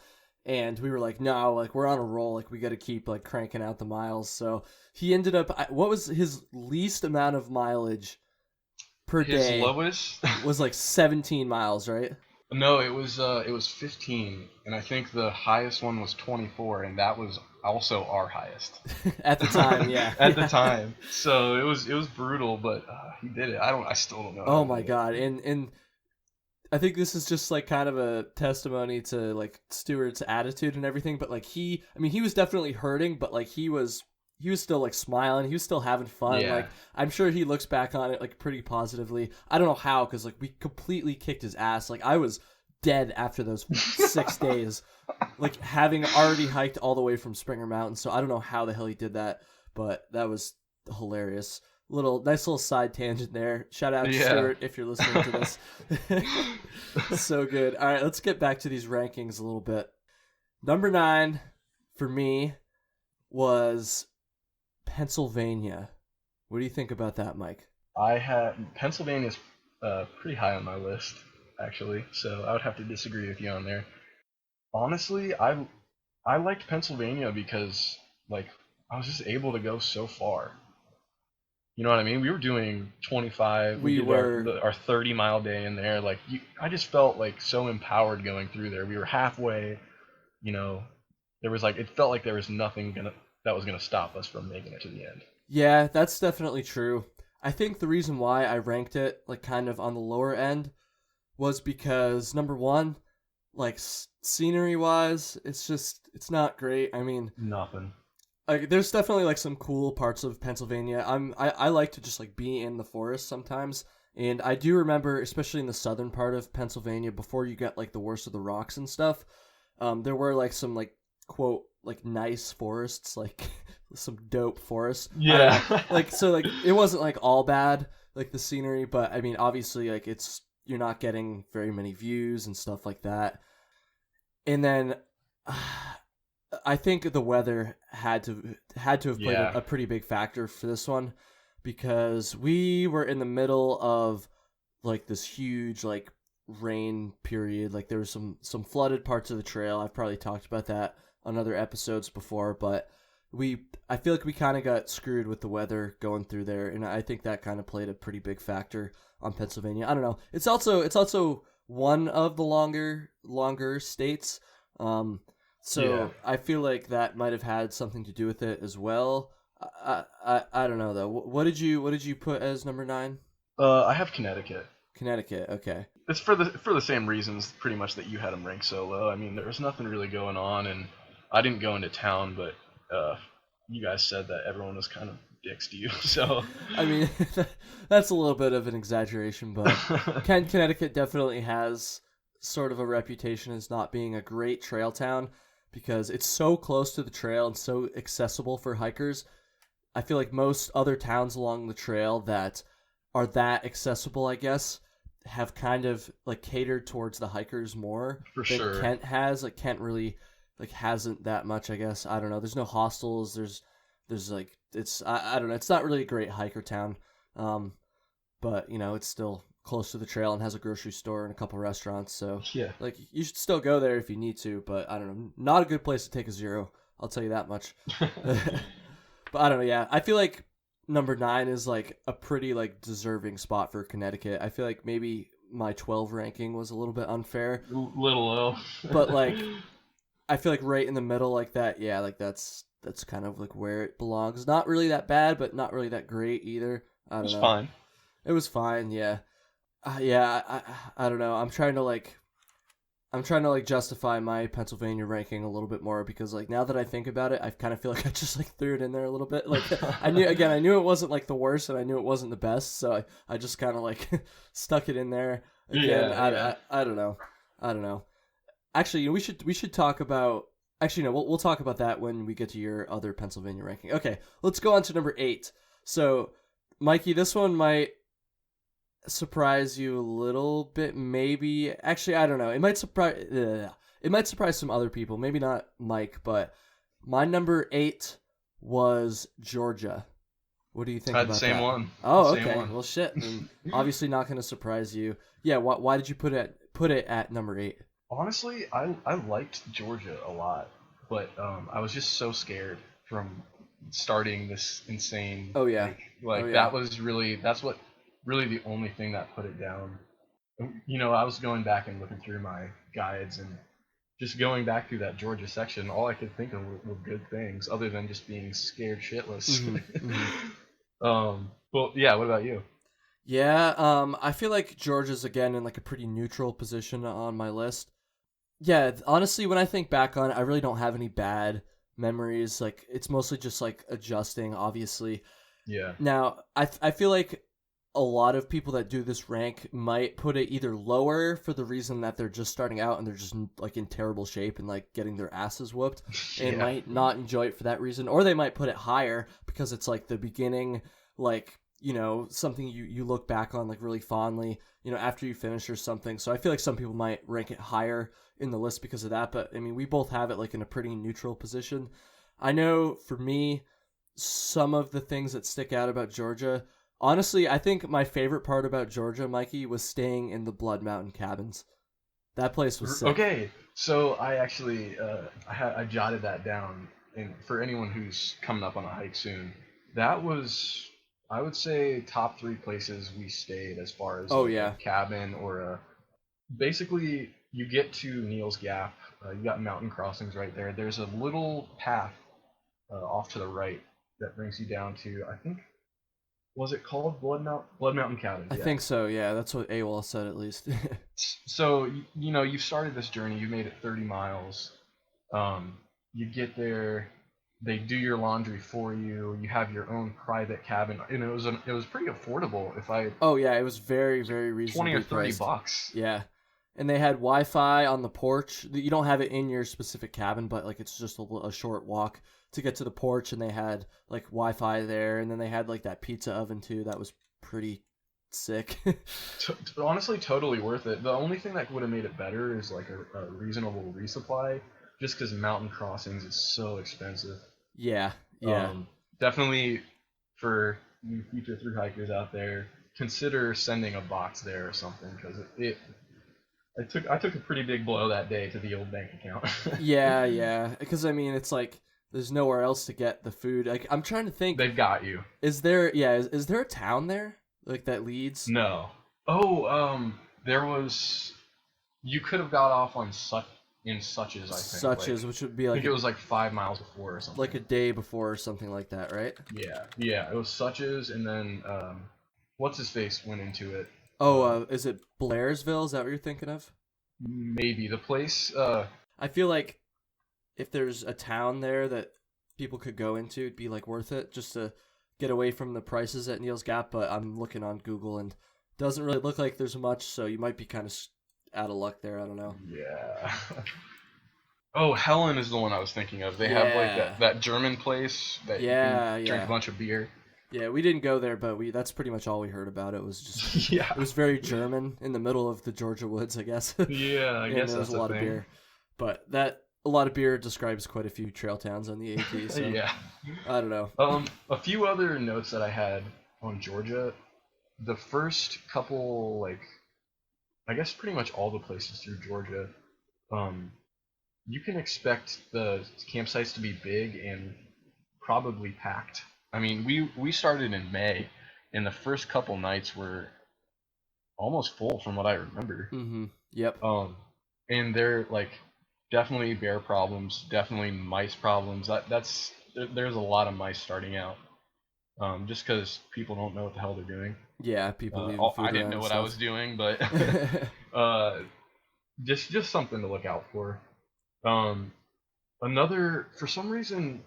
and we were like, no, like we're on a roll. Like we got to keep like cranking out the miles. So he ended up, what was his least amount of mileage per day? His lowest was like 17 miles, right? No, it was 15, and I think the highest one was 24, and that was also our highest at the time. Yeah, at the time. So it was brutal, but he did it. I still don't know. Oh my god, and I think this is just like kind of a testimony to like Stewart's attitude and everything. But like he was definitely hurting, but like he was still like smiling. He was still having fun. Yeah. Like I'm sure he looks back on it like pretty positively. I don't know how, because like we completely kicked his ass. Like I was dead after those 6 days, like having already hiked all the way from Springer Mountain. So I don't know how the hell he did that, but that was hilarious. Nice little side tangent there. Shout out to Stuart if you're listening to this. So good. All right, let's get back to these rankings a little bit. Number 9 for me was Pennsylvania. What do you think about that, Mike? Pennsylvania's pretty high on my list, actually, so I would have to disagree with you on there. Honestly, I liked Pennsylvania because like I was just able to go so far. You know what I mean? We were doing 25. We did our 30-mile day in there. Like I just felt like so empowered going through there. We were halfway. There was it felt like there was nothing that was gonna stop us from making it to the end. Yeah, that's definitely true. I think the reason why I ranked it like kind of on the lower end was because number 1, like scenery wise, it's not great. I mean, nothing. Like there's definitely like some cool parts of Pennsylvania. I like to just like be in the forest sometimes, and I do remember, especially in the southern part of Pennsylvania, before you get like the worst of the rocks and stuff, there were like some like quote like nice forests, like some dope forests. Yeah. Like so like it wasn't like all bad like the scenery, but I mean obviously like you're not getting very many views and stuff like that. And then I think the weather had to have played a pretty big factor for this one, because we were in the middle of like this huge like rain period. Like there was some flooded parts of the trail. I've probably talked about that on other episodes before, but I feel like we kind of got screwed with the weather going through there, and I think that kind of played a pretty big factor on Pennsylvania. I don't know. It's also one of the longer states. So I feel like that might have had something to do with it as well. I don't know though. What did you put as number 9? I have Connecticut. Connecticut, okay. It's for the same reasons pretty much that you had them ranked so low. I mean, there was nothing really going on, and I didn't go into town, but you guys said that everyone was kind of dicks to you. So I mean, that's a little bit of an exaggeration, but Connecticut definitely has sort of a reputation as not being a great trail town, because it's so close to the trail and so accessible for hikers. I feel like most other towns along the trail that are that accessible, I guess, have kind of like catered towards the hikers more than sure. Kent has. Like Kent really like hasn't that much, I guess. I don't know. There's no hostels. There's like I don't know. It's not really a great hiker town. But it's still close to the trail and has a grocery store and a couple restaurants, so yeah, like you should still go there if you need to, but I don't know, not a good place to take a 0, I'll tell you that much. But I don't know, yeah, I feel like number 9 is like a pretty like deserving spot for Connecticut. I feel like maybe my 12 ranking was a little bit unfair, little low. but like I feel like right in the middle like that, yeah, like that's kind of like where it belongs. Not really that bad, but not really that great either. I don't know. Fine. It was fine, yeah. I don't know. I'm trying to like justify my Pennsylvania ranking a little bit more, because like now that I think about it, I kind of feel like I just like threw it in there a little bit. Like I knew it wasn't like the worst, and I knew it wasn't the best, so I just kind of like stuck it in there again. Yeah. I don't know. Actually, we should talk about. Actually, no, we'll talk about that when we get to your other Pennsylvania ranking. Okay, let's go on to number 8. So Mikey, this one might surprise you a little bit, maybe. Actually, I don't know. It might surprise some other people. Maybe not Mike, but my number 8 was Georgia. What do you think I had about the same that? one. Oh, Same okay. one. Well, shit. And obviously not going to surprise you. Yeah. Why did you put it at number 8? Honestly, I liked Georgia a lot, but I was just so scared from starting this insane Oh yeah. hike. Like Oh yeah. that's what really the only thing that put it down. You know, I was going back and looking through my guides and just going back through that Georgia section. All I could think of were good things, other than just being scared shitless. Well, yeah. What about you? Yeah. I feel like Georgia's again in like a pretty neutral position on my list. Yeah, honestly, when I think back on it, I really don't have any bad memories. Like, it's mostly just like adjusting, obviously. Yeah. Now, I feel like a lot of people that do this rank might put it either lower for the reason that they're just starting out and they're just like in terrible shape and like getting their asses whooped and Yeah. might not enjoy it for that reason, or they might put it higher because it's like the beginning, like, you know, something you look back on like really fondly, you know, after you finish or something. So I feel like some people might rank it higher in the list because of that, but I mean, we both have it like in a pretty neutral position. I know for me, some of the things that stick out about Georgia, honestly, I think my favorite part about Georgia, Mikey, was staying in the Blood Mountain cabins. That place was sick. Okay, so I actually I jotted that down, and for anyone who's coming up on a hike soon, that was, I would say, top 3 places we stayed as far as Oh like yeah. a cabin or a. Basically, you get to Neal's Gap. You got mountain crossings right there. There's a little path off to the right that brings you down to, I think, was it called Blood Mountain Cabin? I Yeah. think so, yeah. That's what AWOL said at least. So you know, you've started this journey. You've made it 30 miles. You get there. They do your laundry for you. You have your own private cabin, and it was pretty affordable. If I Oh yeah, it was very, very 20 reasonably or 30 priced. bucks. Yeah. And they had Wi-Fi on the porch. You don't have it in your specific cabin, but like it's just a short walk to get to the porch, and they had like Wi-Fi there, and then they had like that pizza oven too. That was pretty sick. Honestly, totally worth it. The only thing that would have made it better is like a reasonable resupply, just because mountain crossings is so expensive. Yeah, yeah. Definitely for you future thru hikers out there, consider sending a box there or something, because I took a pretty big blow that day to the old bank account. Yeah, yeah. Because I mean, it's like there's nowhere else to get the food. Like I'm trying to think. They've got you. Is there? Yeah. Is there a town there like that leads? No. Oh, there was. You could have got off on Suches, I think. Suches, which would be I like think it was like 5 miles before or something. like a day before or something like that, right? Yeah. It was Suches, and then what's his face went into it. Oh, is it Blairsville? Is that what you're thinking of? Maybe the place. I feel like if there's a town there that people could go into, it'd be like worth it just to get away from the prices at Neal's Gap. But I'm looking on Google and it doesn't really look like there's much, so you might be kind of out of luck there. I don't know. Yeah. Oh, Helen is the one I was thinking of. They have like that German place that you can drink a bunch of beer. Yeah, we didn't go there, but that's pretty much all we heard about it. Was just yeah. It was very German in the middle of the Georgia woods, I guess. Yeah, I guess there was a lot of beer. But a lot of beer describes quite a few trail towns on the AT. So yeah. I don't know. A few other notes that I had on Georgia. The first couple, like, I guess pretty much all the places through Georgia, you can expect the campsites to be big and probably packed. I mean, we started in May, and the first couple nights were almost full from what I remember. Mm-hmm. Yep. And they're like definitely bear problems, definitely mice problems. There's a lot of mice starting out, just because people don't know what the hell they're doing. Yeah, people leave food I didn't know what I was doing, but just something to look out for. For some reason,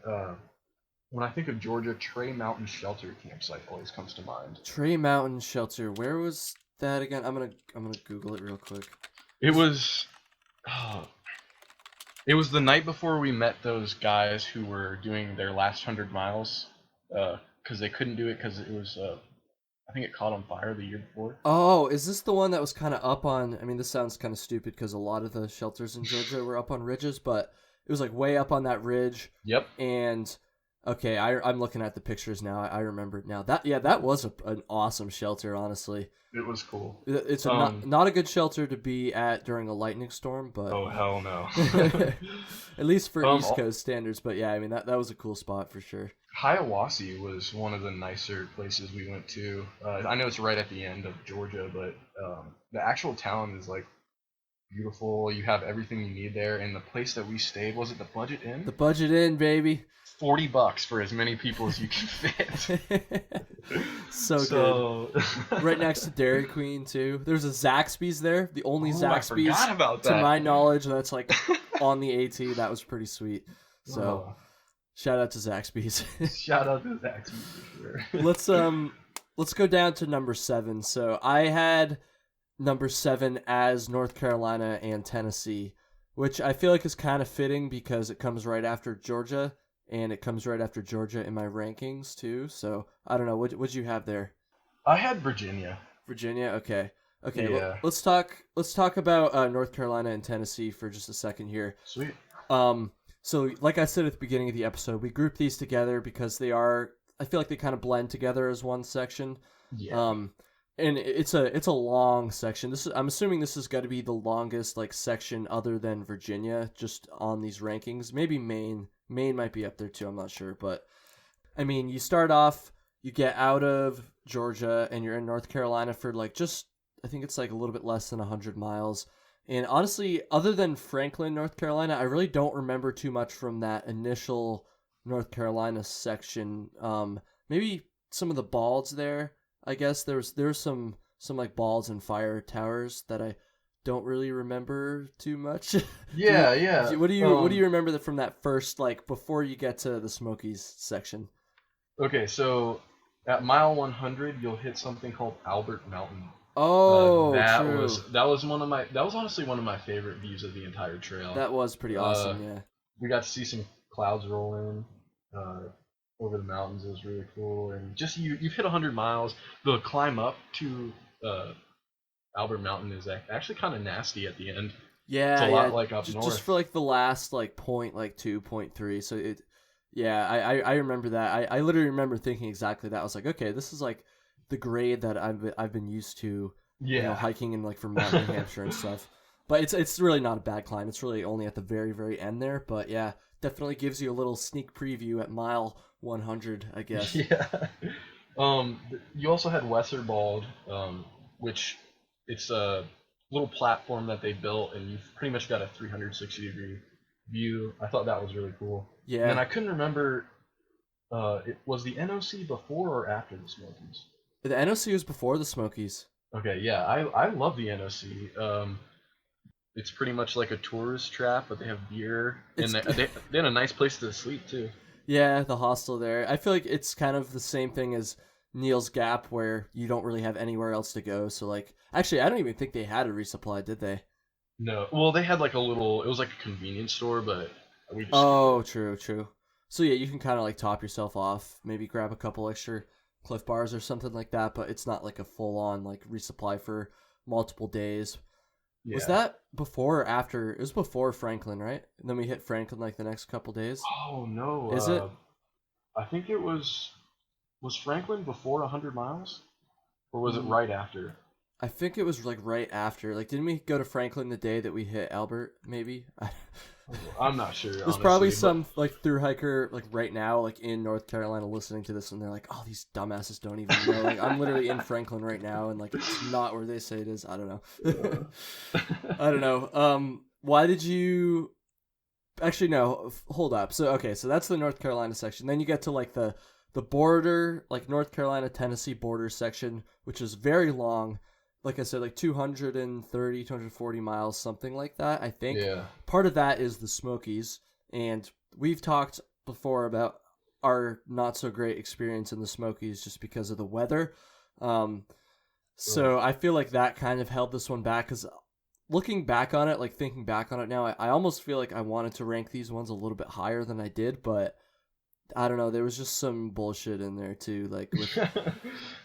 when I think of Georgia, Trey Mountain Shelter campsite always comes to mind. Trey Mountain Shelter. Where was that again? I'm gonna Google it real quick. It was the night before we met those guys who were doing their last 100 miles, because they couldn't do it because it was I think it caught on fire the year before. Oh, is this the one that was kind of up on? I mean, this sounds kind of stupid because a lot of the shelters in Georgia were up on ridges, but it was like way up on that ridge. Yep. And okay, I'm looking at the pictures now. I remember it now. That was an awesome shelter, honestly. It was cool. It's not a good shelter to be at during a lightning storm, but oh hell no. at least for East Coast standards. But yeah, I mean that was a cool spot for sure. Hiawassee was one of the nicer places we went to. I know it's right at the end of Georgia, but the actual town is like beautiful. You have everything you need there, and the place that we stayed, was it the Budget Inn? The Budget Inn, baby. $40 for as many people as you can fit. so good. Right next to Dairy Queen too. There's a Zaxby's there. The only Zaxby's I forgot about that. To my knowledge that's like on the AT. That was pretty sweet. So shout out to Zaxby's. Shout out to Zaxby's for sure. Let's go down to number 7. So I had number 7 as North Carolina and Tennessee, which I feel like is kind of fitting because it comes right after Georgia. And it comes right after Georgia in my rankings too. So I don't know. What'd you have there? I had Virginia. Virginia. Okay. Yeah. Let's talk about North Carolina and Tennessee for just a second here. Sweet. So like I said at the beginning of the episode, we grouped these together because I feel like they kind of blend together as one section. Yeah. And it's a long section. I'm assuming this is got to be the longest like section other than Virginia, just on these rankings. Maybe Maine might be up there too. I'm not sure, but I mean, you start off, you get out of Georgia, and you're in North Carolina for like I think it's like a little bit less than 100 miles. And honestly, other than Franklin, North Carolina, I really don't remember too much from that initial North Carolina section. Maybe some of the balds there. I guess there's some like balls and fire towers that I don't really remember too much. Yeah. What do you remember from that first, like, before you get to the Smokies section? Okay, so at mile 100, you'll hit something called Albert Mountain. Oh, that true. That was honestly one of my favorite views of the entire trail. That was pretty awesome. Yeah. We got to see some clouds roll in over the mountains. It was really cool, and just you've hit 100 miles. The climb up to Albert Mountain is actually kind of nasty at the end. Yeah, it's a lot like up north. Just for like the last like point, like 2.3. So I remember that. I literally remember thinking exactly that. I was like, okay, this is like the grade that I've been used to. Yeah. You know, hiking in like Vermont, New Hampshire, and stuff. But it's really not a bad climb. It's really only at the very, very end there. But yeah, definitely gives you a little sneak preview at mile 100, I guess. Yeah. You also had Wesserbald, which it's a little platform that they built, and you've pretty much got a 360-degree view. I thought that was really cool. Yeah. And I couldn't remember, was the NOC before or after the Smokies? The NOC was before the Smokies. Okay, yeah, I love the NOC. It's pretty much like a tourist trap, but they have beer, and they had a nice place to sleep too. Yeah, the hostel there. I feel like it's kind of the same thing as Neal's Gap, where you don't really have anywhere else to go. So like, actually, I don't even think they had a resupply, did they? No. Well, they had like it was like a convenience store, but we just... Oh, true. So yeah, you can kind of like top yourself off, maybe grab a couple extra Cliff Bars or something like that, but it's not like a full-on like resupply for multiple days. Yeah. Was that before or after? It was before Franklin, right? And then we hit Franklin like the next couple days. Oh no! Is it? I think it was. Was Franklin before 100 miles, or was it right after? I think it was like right after. Like, didn't we go to Franklin the day that we hit Albert? Maybe. I'm not sure. There's probably some like thru-hiker like right now like in North Carolina listening to this, and they're like, "Oh, these dumbasses don't even know." Like, I'm literally in Franklin right now, and like it's not where they say it is. I don't know. Yeah. I don't know. Why did you? Actually, no. Hold up. So that's the North Carolina section. Then you get to like the border, like North Carolina Tennessee border section, which is very long. Like I said, like 230, 240 miles, something like that, I think. Yeah. Part of that is the Smokies, and we've talked before about our not so great experience in the Smokies just because of the weather. So I feel like that kind of held this one back, because looking back on it, like thinking back on it now, I almost feel like I wanted to rank these ones a little bit higher than I did, but I don't know, there was just some bullshit in there too, like with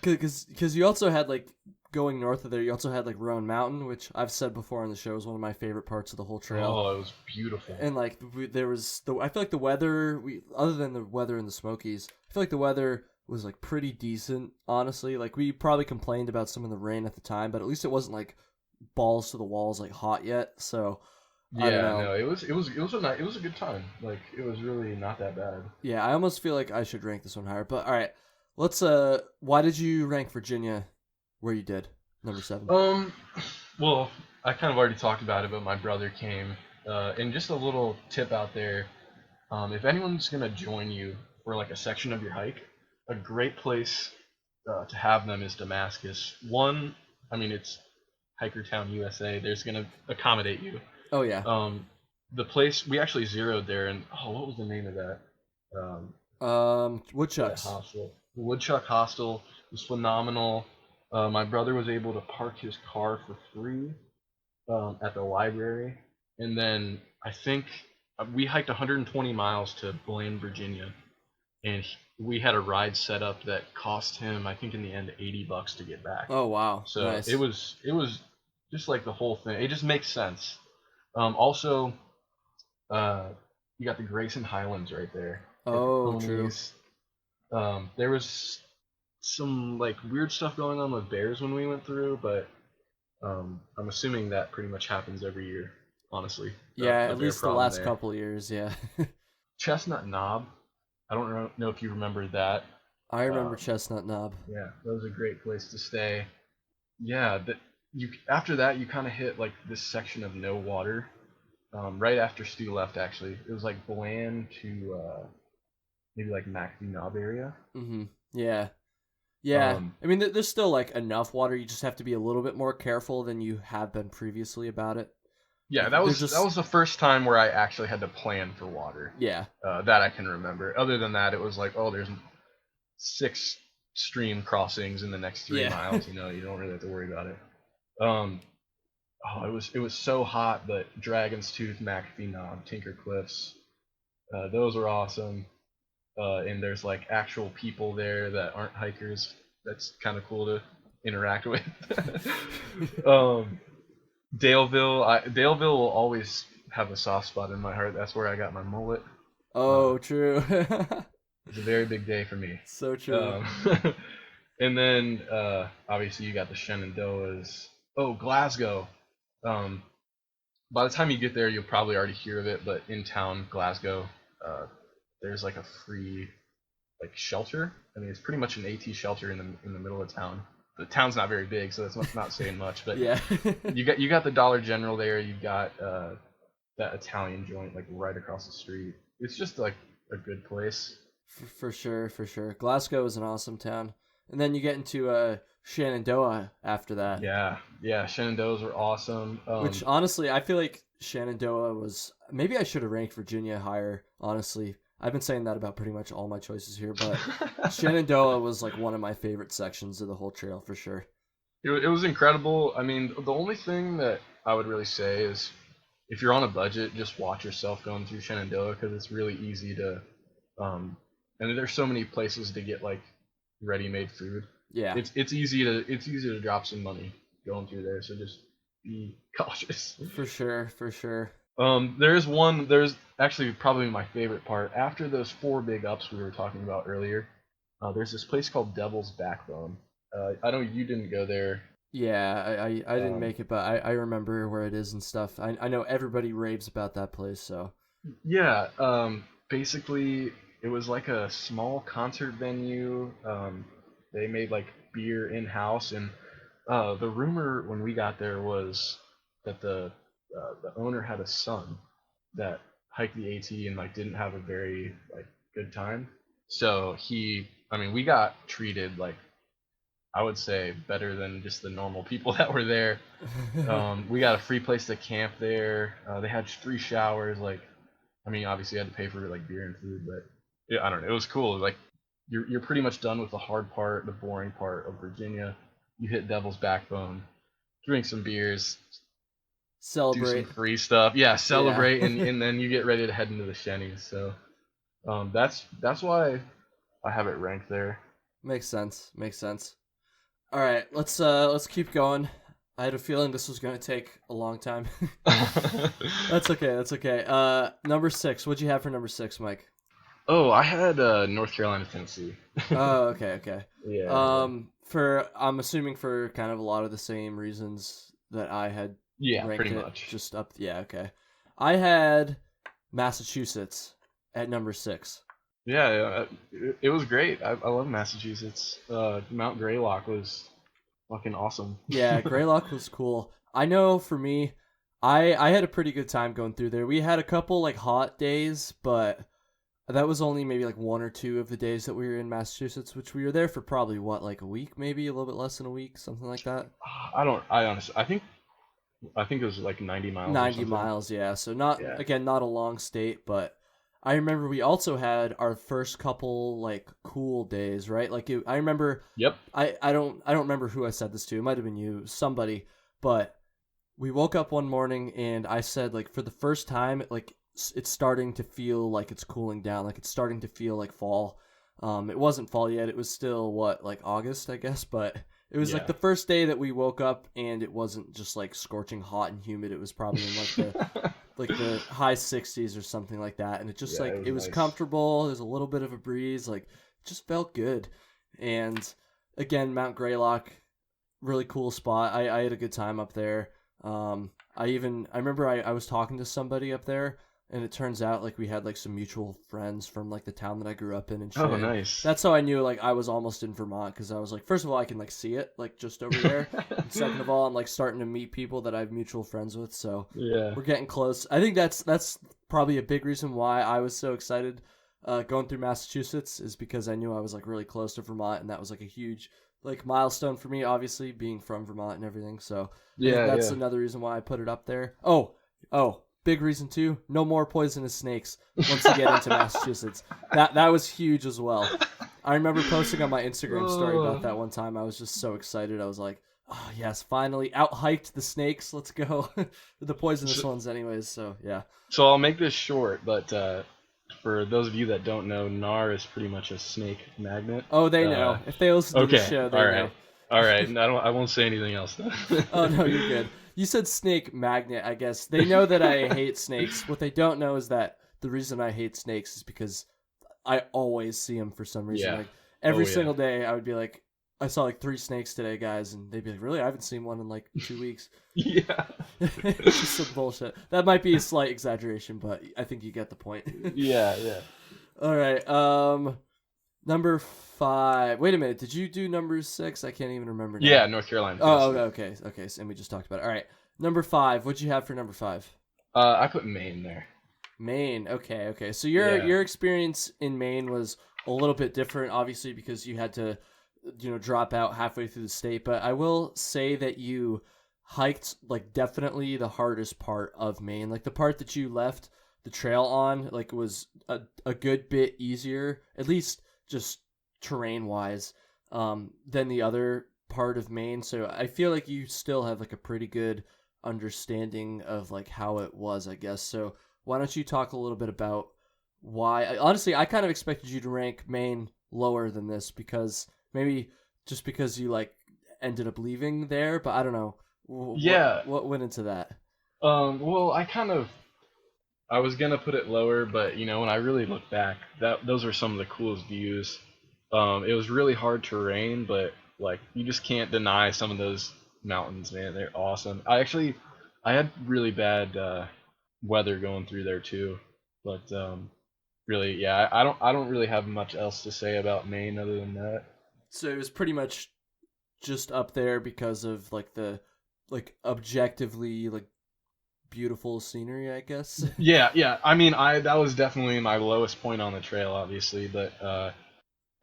because you also had like going north of there, you also had like Roan Mountain, which I've said before on the show is one of my favorite parts of the whole trail. Oh, it was beautiful. And like there was I feel like the weather, other than the weather in the Smokies, I feel like the weather was like pretty decent, honestly. Like we probably complained about some of the rain at the time, but at least it wasn't like balls to the walls like hot yet. So I don't know. No, it was a good time. Like it was really not that bad. Yeah, I almost feel like I should rank this one higher. But all right, let's. Why did you rank Virginia where you did, number 7? Well, I kind of already talked about it, but my brother came. And just a little tip out there: if anyone's gonna join you for like a section of your hike, a great place to have them is Damascus. One, I mean, it's Hiker Town, USA. There's gonna accommodate you. Oh yeah. The place we actually zeroed there, and what was the name of that? Woodchucks. That hostel. The Woodchuck Hostel was phenomenal. My brother was able to park his car for free at the library, and then I think we hiked 120 miles to Blaine, Virginia, and we had a ride set up that cost him, I think, in the end, $80 to get back. Oh wow. So nice. it was just like the whole thing. It just makes sense. Also, you got the Grayson Highlands right there. Oh, true. There was some like weird stuff going on with bears when we went through, but I'm assuming that pretty much happens every year, honestly. Yeah, at least the last couple years, yeah. Chestnut Knob. I don't know if you remember that. I remember Chestnut Knob. Yeah, that was a great place to stay. Yeah, after that you kind of hit like this section of no water. Right after Stu left, actually, it was like Bland to maybe like McAfee Knob area. Yeah. Yeah. I mean, there's still like enough water. You just have to be a little bit more careful than you have been previously about it. Yeah, that was the first time where I actually had to plan for water. Yeah. That I can remember. Other than that, it was like, oh, there's 6 stream crossings in the next 3 miles. You know, you don't really have to worry about it. It was so hot, but Dragon's Tooth, McAfee Knob, Tinker Cliffs, those were awesome. And there's like actual people there that aren't hikers. That's kind of cool to interact with. Daleville will always have a soft spot in my heart. That's where I got my mullet. Oh, true. It's a very big day for me. So true. And then obviously you got the Shenandoahs. Oh, Glasgow. By the time you get there, you'll probably already hear of it, but in town, Glasgow, there's like a free like shelter. I mean, it's pretty much an AT shelter in the middle of town. The town's not very big, so that's not saying much. But yeah, you got the Dollar General there. You've got that Italian joint like right across the street. It's just like a good place. For sure. Glasgow is an awesome town, and then you get into Shenandoah after that. Yeah, Shenandoahs were awesome. Which honestly, I feel like Shenandoah was, maybe I should have ranked Virginia higher. Honestly, I've been saying that about pretty much all my choices here, but Shenandoah was like one of my favorite sections of the whole trail for sure. It was incredible. I mean, the only thing that I would really say is, if you're on a budget, just watch yourself going through Shenandoah, because it's really easy to, and there's so many places to get like ready-made food. Yeah, it's easy to drop some money going through there. So just be cautious. For sure. There's actually probably my favorite part. After those 4 big ups we were talking about earlier, there's this place called Devil's Backbone. I know you didn't go there. Yeah, I didn't make it, but I remember where it is and stuff. I know everybody raves about that place, so. Yeah, basically it was like a small concert venue. They made like beer in-house, and the rumor when we got there was that the owner had a son that hiked the AT and like didn't have a very like good time. So we got treated like, I would say, better than just the normal people that were there. We got a free place to camp there. They had free showers. Like, I mean, obviously you had to pay for like beer and food, but yeah, I don't know. It was cool. Like, you're pretty much done with the hard part, the boring part of Virginia. You hit Devil's Backbone, drink some beers, celebrate, do some free stuff. Yeah, celebrate, yeah. and then you get ready to head into the Shennies. So That's why I have it ranked there. Makes sense. All right, let's keep going. I had a feeling this was going to take a long time. That's okay. Number 6. What'd you have for number 6, Mike? Oh, I had North Carolina, Tennessee. Oh, okay. Yeah. I'm assuming for kind of a lot of the same reasons that I had Yeah, ranked pretty it much. just up. Yeah, okay. I had Massachusetts at number 6. Yeah, it was great. I love Massachusetts. Mount Greylock was fucking awesome. Yeah, Greylock was cool. I know for me, I had a pretty good time going through there. We had a couple like hot days, but that was only maybe like 1 or 2 of the days that we were in Massachusetts, which we were there for probably what, like a week, maybe a little bit less than a week, something like that. I think it was like 90 miles. 90 miles, yeah. So not a long state, but I remember we also had our first couple like cool days, right? Like I remember. Yep. I don't remember who I said this to. It might have been you, somebody, but we woke up one morning and I said like for the first time like it's starting to feel like it's cooling down, like it's starting to feel like fall. It wasn't fall yet. It was still like August, I guess, but it was like the first day that we woke up and it wasn't just like scorching hot and humid. It was probably in like the high 60s or something like that, and it just it was nice. Comfortable. There's a little bit of a breeze, like it just felt good. And again, Mount Greylock, really cool spot. I had a good time up there. I remember I was talking to somebody up there, and it turns out like we had like some mutual friends from like the town that I grew up in and shit. Oh, nice. That's how I knew like I was almost in Vermont, because I was like, first of all, I can like see it like just over there. And second of all, I'm like starting to meet people that I have mutual friends with, so we're getting close. I think that's probably a big reason why I was so excited going through Massachusetts, is because I knew I was like really close to Vermont, and that was like a huge like milestone for me, obviously being from Vermont and everything. So that's another reason why I put it up there. Oh. Big reason too, no more poisonous snakes once you get into Massachusetts. That was huge as well. I remember posting on my Instagram story about that one time. I was just so excited. I was like, oh yes, finally out-hiked the snakes. Let's go. The poisonous ones anyways, so yeah. So I'll make this short, but for those of you that don't know, NAR is pretty much a snake magnet. Oh, they know. If they listen to the show, they know. All right. I won't say anything else then. Oh, no, you're good. You said snake magnet, I guess. They know that I hate snakes. What they don't know is that the reason I hate snakes is because I always see them for some reason. Yeah. Like every single day I would be like, I saw like 3 snakes today, guys, and they'd be like, really? I haven't seen one in like 2 weeks. Yeah. It's just some bullshit. That might be a slight exaggeration, but I think you get the point. Yeah. All right. Number 5. Wait a minute. Did you do number 6? I can't even remember now. Yeah, North Carolina. Oh, okay. So, and we just talked about it. All right. Number 5. What'd you have for number 5? I put Maine there. Maine. Okay. So your experience in Maine was a little bit different, obviously, because you had to, drop out halfway through the state. But I will say that you hiked like definitely the hardest part of Maine. Like the part that you left the trail on, like was a good bit easier, at least just terrain wise, than the other part of Maine. So I feel like you still have like a pretty good understanding of like how it was, I guess. So why don't you talk a little bit about why? Honestly, I kind of expected you to rank Maine lower than this, because maybe just because you like ended up leaving there, but I don't know. What went into that? Well, I was gonna put it lower, but when I really look back, those are some of the coolest views. It was really hard terrain, but like you just can't deny some of those mountains, man. They're awesome. I had really bad weather going through there too, but really, yeah, I don't really have much else to say about Maine other than that. So it was pretty much just up there because of like the objectively like beautiful scenery, I guess. Yeah. I mean, that was definitely my lowest point on the trail, obviously, but I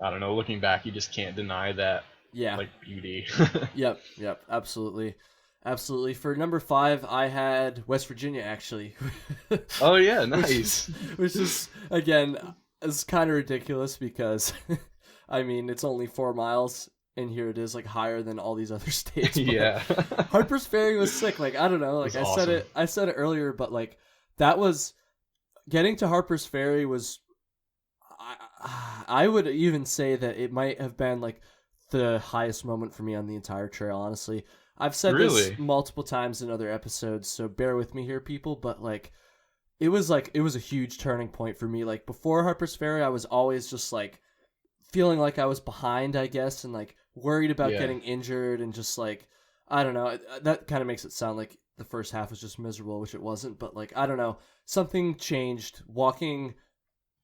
don't know. Looking back, you just can't deny that. Yeah. Like beauty. Yep. Absolutely. For number 5, I had West Virginia, actually. Oh yeah, nice. Which is again, is kind of ridiculous because, I mean, it's only 4 miles. And here it is, like higher than all these other states. Yeah. Harper's Ferry was sick. Like I don't know. Like I said it earlier, but like that was getting to Harper's Ferry was I would even say that it might have been like the highest moment for me on the entire trail, honestly. I've said this Really? multiple times in other episodes, so bear with me here, people, but it was a huge turning point for me. Like before Harper's Ferry, I was always just like feeling like I was behind, I guess, and like worried about Yeah. getting injured and just like I don't know. That kind of makes it sound like the first half was just miserable, which it wasn't, but like I don't know. Something changed walking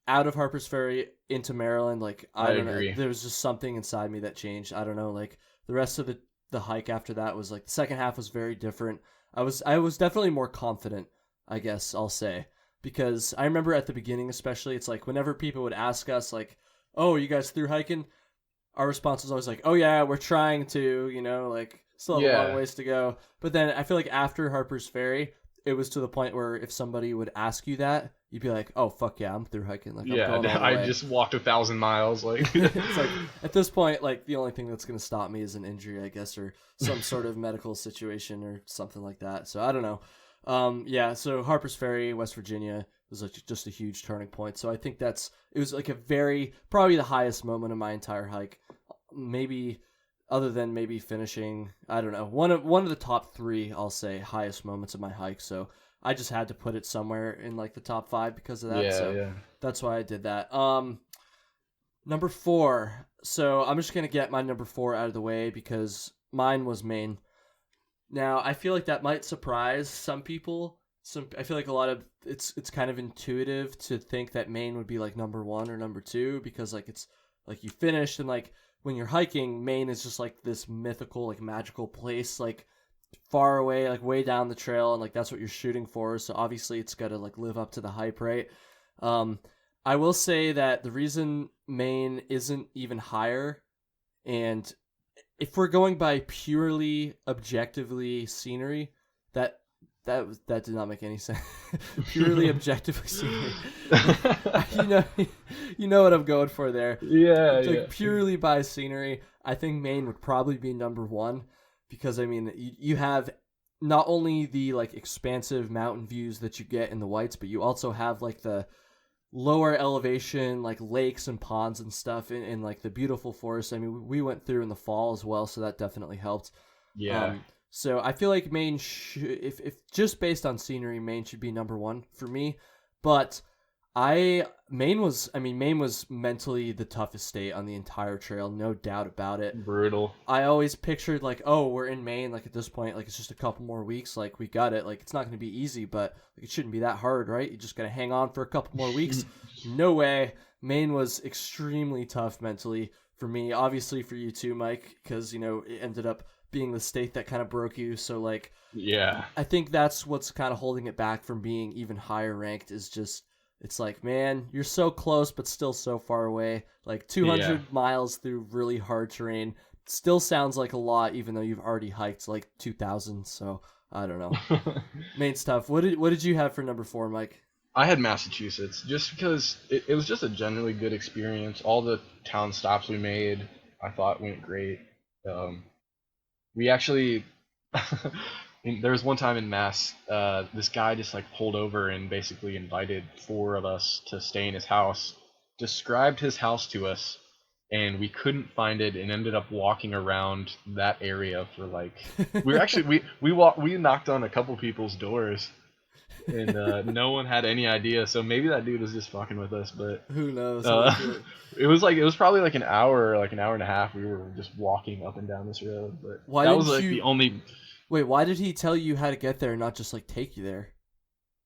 out of Harper's Ferry into Maryland. Like I I don't know. agree. There was just something inside me that changed. I don't know. Like the rest of the hike after that was like the second half was very different. I was definitely more confident, I guess I'll say, because I remember at the beginning especially, it's like whenever people would ask us like, "Oh, are you guys through hiking?" Our response was always like, "Oh yeah, we're trying to, like still have a long Yeah. ways to go." But then I feel like after Harper's Ferry, it was to the point where if somebody would ask you that, you'd be like, "Oh fuck yeah, I'm through hiking. Like I'm Yeah. going all the I way." just walked 1,000 miles. Like. It's like at this point, like the only thing that's gonna stop me is an injury, I guess, or some sort of medical situation or something like that. So I don't know. Yeah. So Harper's Ferry, West Virginia, was like just a huge turning point. So I think it was like probably the highest moment of my entire hike. Maybe other than maybe finishing, I don't know, one of the top three, I'll say, highest moments of my hike. So I just had to put it somewhere in like the top five because of that. Yeah. So Yeah. that's why I did that. Number 4. So I'm just gonna get my number 4 out of the way because mine was Maine. Now I feel like that might surprise some people. I feel like a lot of it's kind of intuitive to think that Maine would be like number 1 or number 2 because like it's like you finished and like when you're hiking, Maine is just like this mythical, like magical place, like far away, like way down the trail, and like that's what you're shooting for. So obviously it's got to like live up to the hype, right? I will say that the reason Maine isn't even higher, and if we're going by purely objectively scenery, that did not make any sense. Purely objectively scenery. you know you know what I'm going for there. Yeah. It's Yeah. like purely by scenery, I think Maine would probably be number 1 because I mean you have not only the like expansive mountain views that you get in the Whites, but you also have like the lower elevation like lakes and ponds and stuff in like the beautiful forest. I mean, we went through in the fall as well, so that definitely helped. Yeah. So I feel like Maine if just based on scenery, Maine should be number 1 for me. But Maine was mentally the toughest state on the entire trail, no doubt about it. Brutal. I always pictured like, oh, we're in Maine, like at this point, like it's just a couple more weeks, like we got it. Like it's not going to be easy, but like, it shouldn't be that hard, right? You're just going to hang on for a couple more weeks. No way. Maine was extremely tough mentally for me, obviously for you too, Mike, because it ended up being the state that kind of broke you. So like, Yeah. I think that's what's kind of holding it back from being even higher ranked is just, it's like, man, you're so close, but still so far away. Like 200 miles through really hard terrain still sounds like a lot, even though you've already hiked like 2,000. So I don't know. Main stuff. What did you have for number 4, Mike? I had Massachusetts just because it was just a generally good experience. All the town stops we made, I thought went great. We actually, there was one time in Mass, this guy just like pulled over and basically invited 4 of us to stay in his house, described his house to us, and we couldn't find it and ended up walking around that area for like, we knocked on a couple people's doors and no one had any idea. So maybe that dude was just fucking with us, but Who knows? it was probably like an hour and a half. We were just walking up and down this road, but Why that didn't was like you- the only. Wait, why did he tell you how to get there and not just like take you there?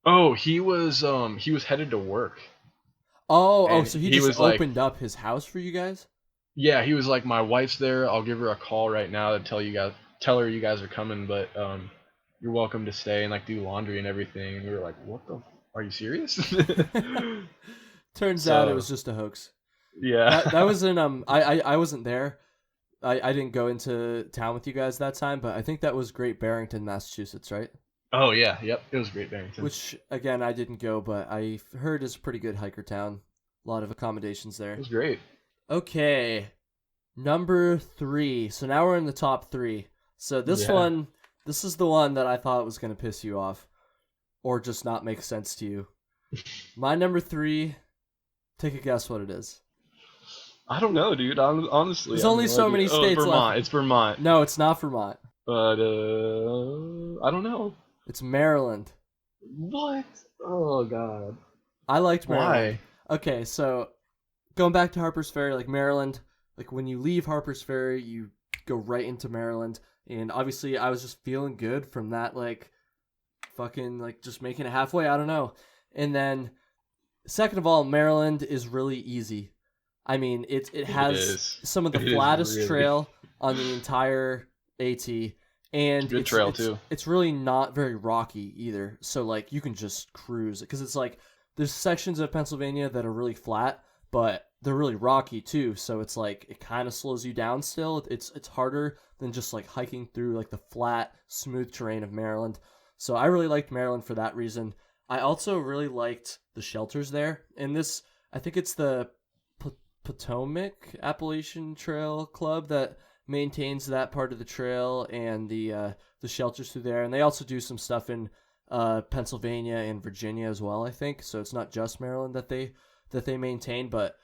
Oh, he was headed to work. Oh, And so he he just was like- opened up his house for you guys? Yeah, he was like, my wife's there. I'll give her a call right now to tell her you guys are coming, but you're welcome to stay and like do laundry and everything. And we were like, what the? Are you serious? Turns out it was just a hoax. Yeah. That was in I wasn't there. I didn't go into town with you guys that time, but I think that was Great Barrington, Massachusetts, right? Oh yeah, yep. It was Great Barrington. Which again I didn't go, but I heard is a pretty good hiker town. A lot of accommodations there. It was great. Okay, number 3. So now we're in the top 3. So this is the one that I thought was going to piss you off, or just not make sense to you. My number 3. Take a guess what it is. I don't know, dude. Honestly, There's I have only no so idea. many states Vermont. left. It's Vermont. No, it's not Vermont. But I don't know. It's Maryland. What? Oh God. I liked Maryland. Why? Okay, so going back to Harper's Ferry, like Maryland, like when you leave Harper's Ferry, you go right into Maryland, and obviously I was just feeling good from that, like fucking like just making it halfway. I don't know, and then second of all, Maryland is really easy. I mean, it has some of the flattest trail on the entire AT, and good trail too. It's really not very rocky either. So like you can just cruise because it's like there's sections of Pennsylvania that are really flat, but they're really rocky too. So it's like it kind of slows you down still. It's harder than just like hiking through like the flat, smooth terrain of Maryland. So I really liked Maryland for that reason. I also really liked the shelters there. And this, I think it's the Potomac Appalachian Trail Club that maintains that part of the trail and the shelters through there. And they also do some stuff in Pennsylvania and Virginia as well, I think. So it's not just Maryland that they maintain, but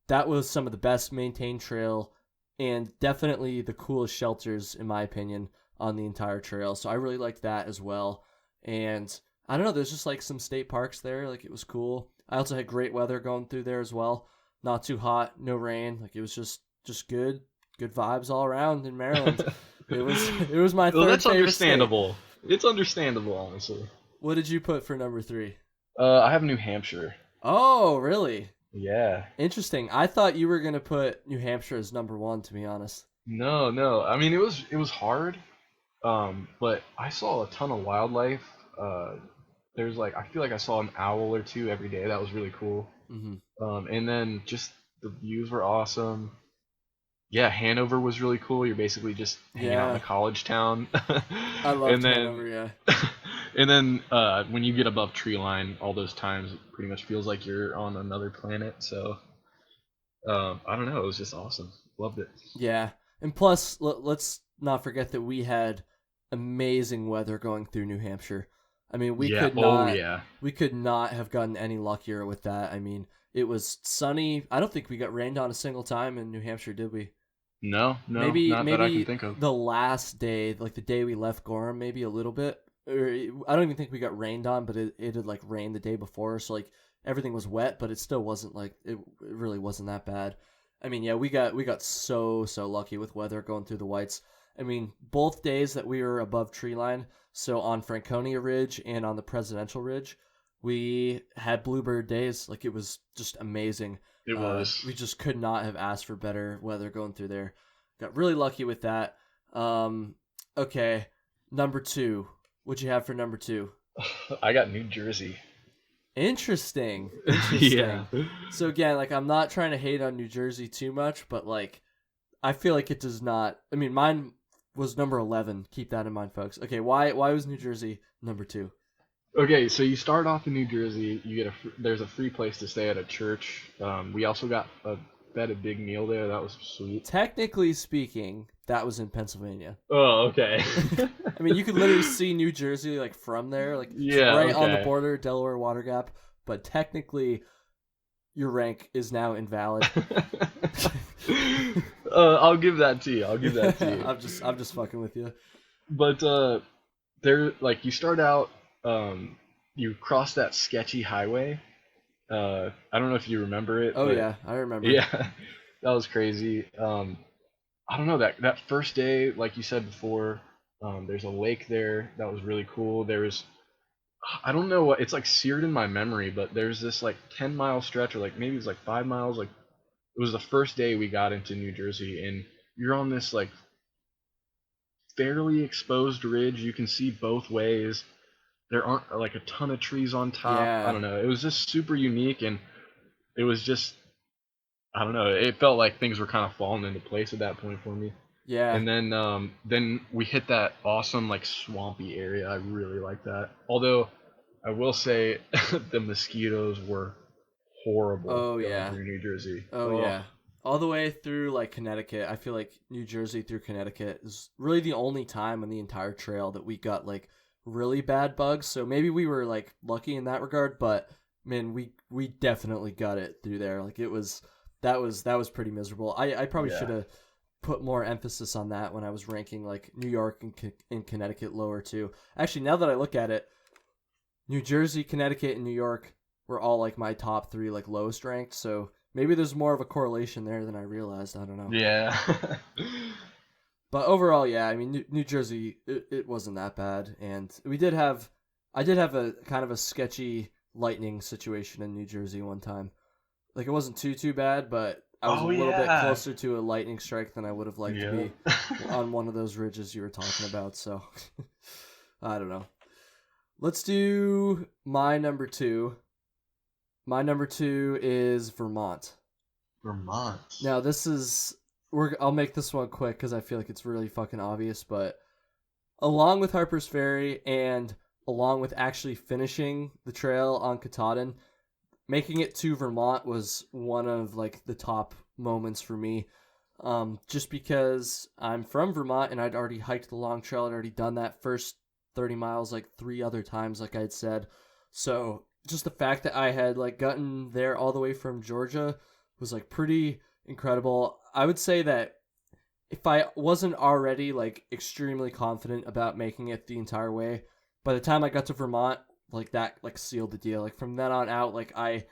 that was some of the best maintained trail and definitely the coolest shelters, in my opinion, on the entire trail. So I really liked that as well. And I don't know, there's just like some state parks there. Like it was cool. I also had great weather going through there as well. Not too hot, no rain. Like it was just good vibes all around in Maryland. It was my third that's favorite understandable. state. It's understandable, honestly. What did you put for number 3? I have New Hampshire. Oh, really? Yeah. Interesting. I thought you were gonna put New Hampshire as number 1, to be honest. No. I mean, it was hard, but I saw a ton of wildlife. There's like I feel like I saw an owl or two every day. That was really cool. Mm-hmm. And then just the views were awesome. Yeah, Hanover was really cool. You're basically just hanging out in a college town. I love Hanover, yeah. And then when you get above tree line, all those times it pretty much feels like you're on another planet. So I don't know, it was just awesome. Loved it. Yeah, and plus let's not forget that we had amazing weather going through New Hampshire. I mean, we could not have gotten any luckier with that. I mean, it was sunny. I don't think we got rained on a single time in New Hampshire, did we? No, maybe that I can think of. The last day, like the day we left Gorham, maybe a little bit. Or I don't even think we got rained on, but it had like rained the day before, so like everything was wet, but it still wasn't like it really wasn't that bad. I mean, yeah, we got so lucky with weather going through the Whites. I mean, both days that we were above tree line, so on Franconia Ridge and on the Presidential Ridge, we had bluebird days. Like it was just amazing. It was. We just could not have asked for better weather going through there. Got really lucky with that. Okay, number 2. What'd you have for number 2? I got New Jersey. Interesting. Yeah. So again, like I'm not trying to hate on New Jersey too much, but like I feel like it does not. I mean, mine was number 11. Keep that in mind, folks. Okay, why was New Jersey number 2? Okay, so you start off in New Jersey. You get there's a free place to stay at a church. We also got a big meal there. That was sweet. Technically speaking, that was in Pennsylvania. Oh, okay. I mean, you could literally see New Jersey like from there, like on the border, Delaware Water Gap. But technically, your rank is now invalid. I'll give that to you. I'm just fucking with you. But there, like, you start out, you cross that sketchy highway. I don't know if you remember it. Oh yeah, I remember. Yeah, that was crazy. I don't know, that first day, like you said before, there's a lake there that was really cool. I don't know what, it's like seared in my memory, but there's this like 10-mile stretch, or like maybe it's like 5 miles. Like it was the first day we got into New Jersey, and you're on this like fairly exposed ridge. You can see both ways. There aren't like a ton of trees on top. Yeah. I don't know. It was just super unique, and it was just, I don't know. It felt like things were kind of falling into place at that point for me. Yeah. And then we hit that awesome like swampy area. I really like that. Although I will say the mosquitoes were horrible. Oh yeah. Through New Jersey. Oh yeah. All the way through like Connecticut. I feel like New Jersey through Connecticut is really the only time on the entire trail that we got like really bad bugs. So maybe we were like lucky in that regard, but man, we definitely got it through there. Like that was pretty miserable. I probably Yeah. should have put more emphasis on that when I was ranking like New York and Connecticut lower too. Actually, now that I look at it, New Jersey, Connecticut, and New York were all like my top 3 like lowest ranked. So maybe there's more of a correlation there than I realized. I don't know. Yeah. But overall, yeah, I mean, New Jersey, it wasn't that bad, and I did have a kind of a sketchy lightning situation in New Jersey one time. Like it wasn't too bad, but I was a little bit closer to a lightning strike than I would have liked to be on one of those ridges you were talking about. So I don't know. Let's do my number 2. My number 2 is Vermont. Vermont. Now this is I'll make this one quick because I feel like it's really fucking obvious, but along with Harper's Ferry and along with actually finishing the trail on Katahdin, making it to Vermont was one of like the top moments for me. Just because I'm from Vermont and I'd already hiked the long trail. I'd already done that first 30 miles like 3 other times, like I'd said. So just the fact that I had like gotten there all the way from Georgia was like pretty incredible. I would say that if I wasn't already like extremely confident about making it the entire way, by the time I got to Vermont, like that like sealed the deal. Like from then on out, like I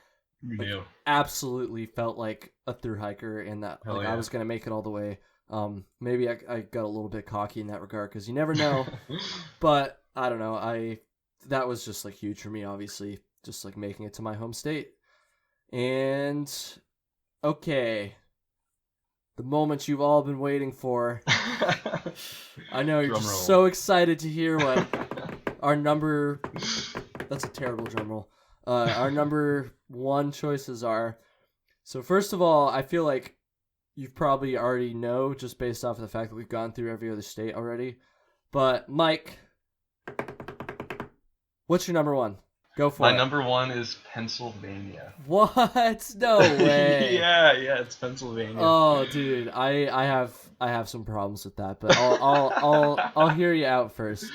absolutely felt like a thru hiker and that like I was gonna make it all the way. Maybe I got a little bit cocky in that regard because you never know. But I don't know. That was just like huge for me, obviously, just like making it to my home state. And okay, the moment you've all been waiting for. I know you're just so excited to hear what our number. That's a terrible drum roll. Our number 1 choices are. So first of all, I feel like you probably already know just based off of the fact that we've gone through every other state already. But Mike, what's your number 1? Go for it. My number 1 is Pennsylvania. What? No way. yeah, it's Pennsylvania. Oh, dude, I have some problems with that, but I'll hear you out first.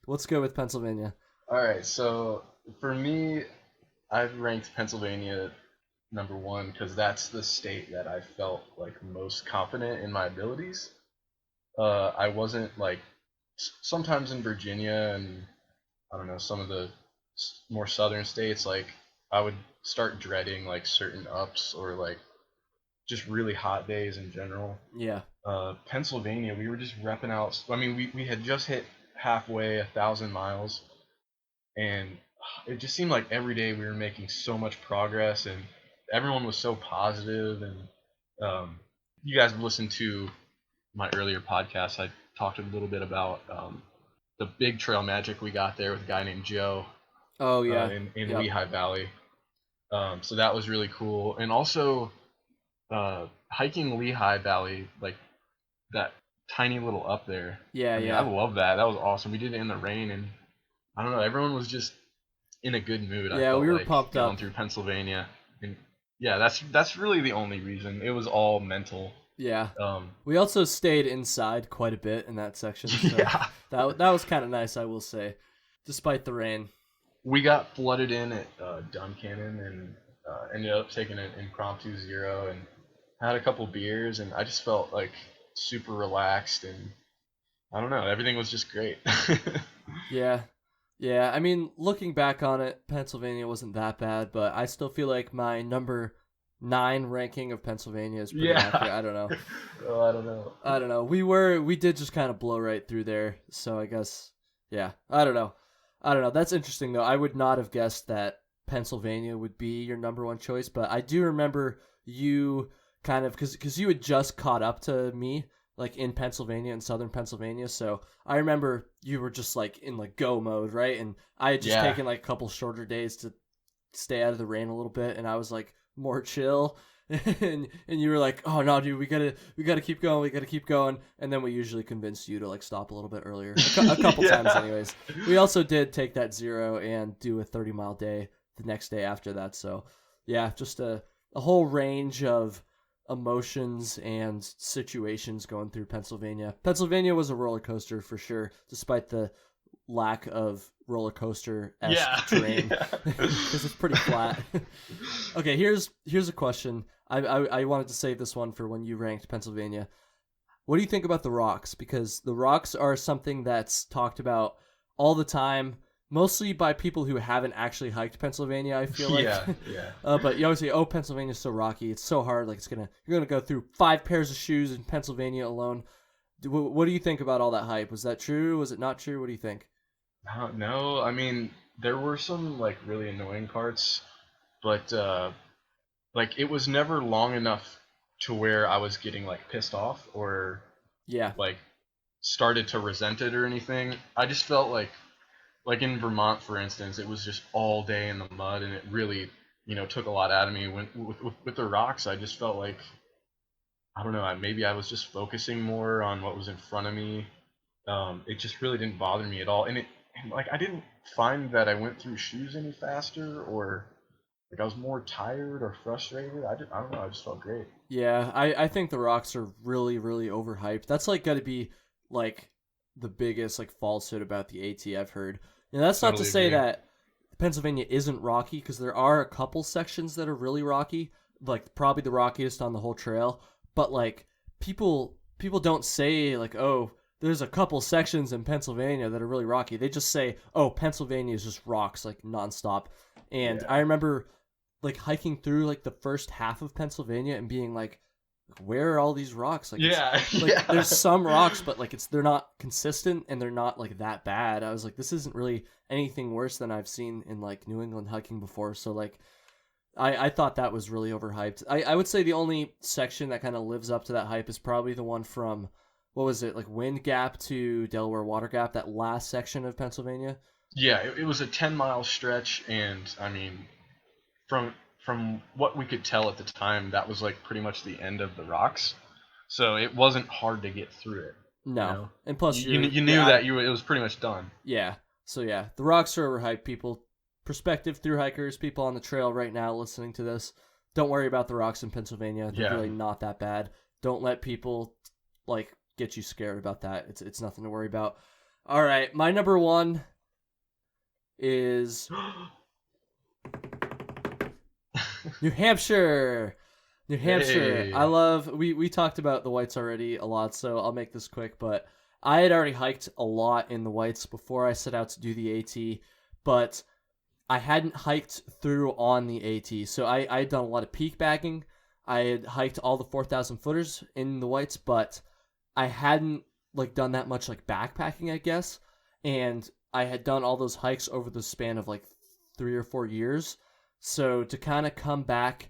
Let's go with Pennsylvania. All right, so for me, I've ranked Pennsylvania number 1 because that's the state that I felt like most confident in my abilities. I wasn't like sometimes in Virginia and I don't know some of the more southern states, like I would start dreading like certain ups or like just really hot days in general. Yeah. Pennsylvania, we were just repping out. I mean, we had just hit halfway 1,000 miles, and it just seemed like every day we were making so much progress, and everyone was so positive. And you guys have listened to my earlier podcast. I talked a little bit about the big trail magic we got there with a guy named Joe. Oh yeah, in Lehigh Valley. So that was really cool, and also hiking Lehigh Valley, like that tiny little up there. Yeah, I love that. That was awesome. We did it in the rain, and I don't know, everyone was just in a good mood. Yeah, we were pumped up through Pennsylvania, and yeah, that's really the only reason. It was all mental. Yeah. We also stayed inside quite a bit in that section. So yeah. That was kind of nice, I will say, despite the rain. We got flooded in at Duncannon and ended up taking an impromptu 0 and had a couple beers, and I just felt like super relaxed, and I don't know, everything was just great. Yeah. I mean, looking back on it, Pennsylvania wasn't that bad, but I still feel like my number 9 ranking of Pennsylvania is pretty accurate. I don't know. I don't know. We did just kind of blow right through there, so I guess, yeah. I don't know. That's interesting, though. I would not have guessed that Pennsylvania would be your number 1 choice, but I do remember you kind of, because you had just caught up to me, like in Pennsylvania, in southern Pennsylvania, so I remember you were just like in like go mode, right? And I had just taken like a couple shorter days to stay out of the rain a little bit, and I was like more chill. and you were like, oh no, dude, we gotta keep going, and then we usually convinced you to like stop a little bit earlier, a couple times anyways. We also did take that 0 and do a 30-mile day the next day after that. So yeah, just a whole range of emotions and situations going through Pennsylvania. Pennsylvania was a roller coaster for sure, despite the lack of roller coaster-esque Yeah. terrain Yeah. because it's pretty flat. Okay, here's a question. I wanted to save this one for when you ranked Pennsylvania. What do you think about the rocks? Because the rocks are something that's talked about all the time, mostly by people who haven't actually hiked Pennsylvania, I feel like. Yeah, yeah. But you always say, "Oh, Pennsylvania's so rocky. It's so hard. Like you're gonna go through 5 pairs of shoes in Pennsylvania alone." What do you think about all that hype? Was that true? Was it not true? What do you think? No, I mean, there were some like really annoying parts, but like it was never long enough to where I was getting like pissed off or Yeah. like started to resent it or anything. I just felt like in Vermont, for instance, it was just all day in the mud, and it really, took a lot out of me. When with the rocks, I just felt like, I don't know, maybe I was just focusing more on what was in front of me. It just really didn't bother me at all, and like I didn't find that I went through shoes any faster, or like I was more tired or frustrated. I don't know. I just felt great. Yeah, I think the rocks are really, really overhyped. That's like got to be like the biggest like falsehood about the AT I've heard. And that's not to Totally say agree. that Pennsylvania isn't rocky, because there are a couple sections that are really rocky, like probably the rockiest on the whole trail. But like people don't say like, oh, there's a couple sections in Pennsylvania that are really rocky. They just say, oh, Pennsylvania is just rocks like nonstop. And I Yeah. remember like hiking through like the first half of Pennsylvania and being like, where are all these rocks? Like, Yeah. like Yeah. there's some rocks, but like they're not consistent and they're not like that bad. I was like, this isn't really anything worse than I've seen in like New England hiking before. So like I thought that was really overhyped. I would say the only section that kind of lives up to that hype is probably the one from, what was it, like Wind Gap to Delaware Water Gap, that last section of Pennsylvania. Yeah, it was a 10-mile stretch, and I mean, from what we could tell at the time, that was like pretty much the end of the rocks. So it wasn't hard to get through it. You No. know, And plus you you're knew out that of, it was pretty much done. yeah. So yeah, the rocks are overhyped, people. Prospective thru hikers, people on the trail right now listening to this, don't worry about the rocks in Pennsylvania. They're Yeah. really not that bad. Don't let people like get you scared about that. It's nothing to worry about. All right, my number 1 is New Hampshire. New Hampshire. Hey. I love. We talked about the Whites already a lot, so I'll make this quick. But I had already hiked a lot in the Whites before I set out to do the AT, but I hadn't hiked through on the AT. So I had done a lot of peak bagging. I had hiked all the 4,000 footers in the Whites, but I hadn't like done that much like backpacking, I guess. And I had done all those hikes over the span of like 3 or 4 years. So to kind of come back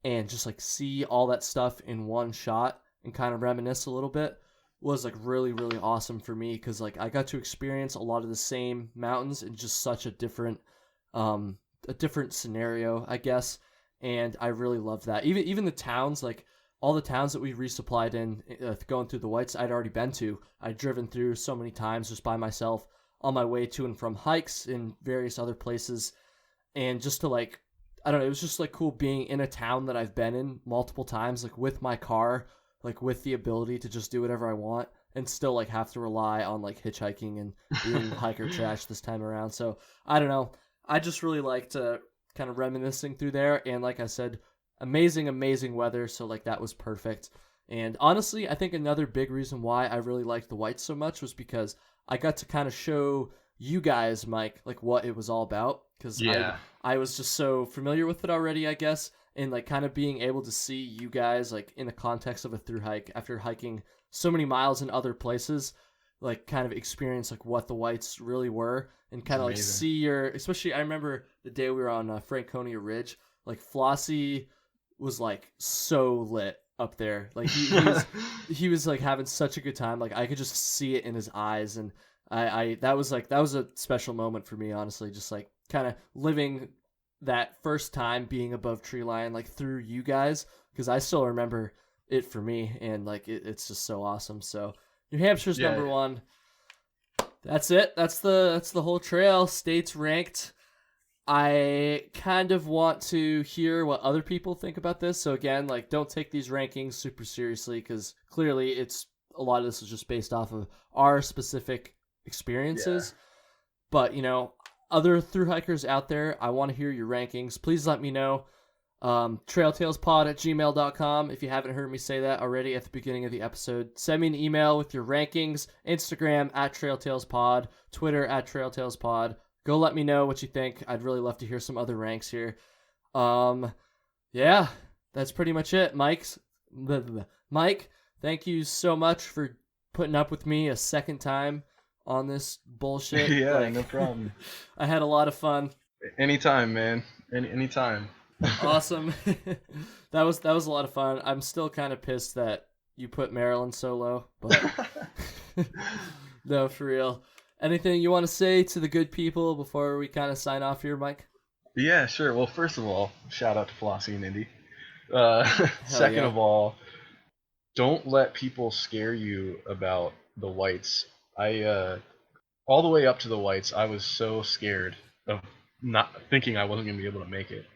and just like see all that stuff in one shot and kind of reminisce a little bit was like really, really awesome for me, because like I got to experience a lot of the same mountains in just such a different scenario, I guess. And I really loved that. Even the towns, like all the towns that we resupplied in going through the Whites, I'd already been to. I'd driven through so many times just by myself on my way to and from hikes in various other places. And just to like, I don't know, it was just like cool being in a town that I've been in multiple times, like with my car, like with the ability to just do whatever I want and still like have to rely on like hitchhiking and being hiker trash this time around. So I don't know. I just really liked kind of reminiscing through there. And like I said, amazing, amazing weather. So like that was perfect. And honestly, I think another big reason why I really liked the Whites so much was because I got to kind of show you guys, Mike, like what it was all about. Because Yeah. I was just so familiar with it already, I guess. And like kind of being able to see you guys like in the context of a thru hike after hiking so many miles in other places, like kind of experience like what the Whites really were, and kind of like Amazing. see your, especially I remember the day we were on Franconia Ridge, like Flossie was like so lit up there. Like he was like having such a good time. Like I could just see it in his eyes. And that was a special moment for me, honestly, just like kind of living that first time being above tree line, like through you guys, because I still remember it for me. And like it's just so awesome. So New Hampshire's Yeah. number 1. That's it. That's the whole trail. States ranked. I kind of want to hear what other people think about this. So again, like don't take these rankings super seriously, because clearly it's a lot of this is just based off of our specific experiences. But, other thru hikers out there, I want to hear your rankings. Please let me know. trailtalespod@gmail.com. If you haven't heard me say that already at the beginning of the episode, send me an email with your rankings. Instagram @trailtalespod, Twitter @trailtalespod. Go let me know what you think. I'd really love to hear some other ranks here. Yeah, that's pretty much it. Mike, thank you so much for putting up with me a second time on this bullshit. Yeah, no problem. I had a lot of fun. Anytime, man. Anytime. Awesome. That was a lot of fun. I'm still kind of pissed that you put Maryland so low, but no, for real. Anything you want to say to the good people before we kind of sign off here, Mike? Yeah, sure. Well, first of all, shout out to Flossie and Indy. Second of all, don't let people scare you about the whites. All the way up to the whites, I was so scared of not thinking I wasn't going to be able to make it.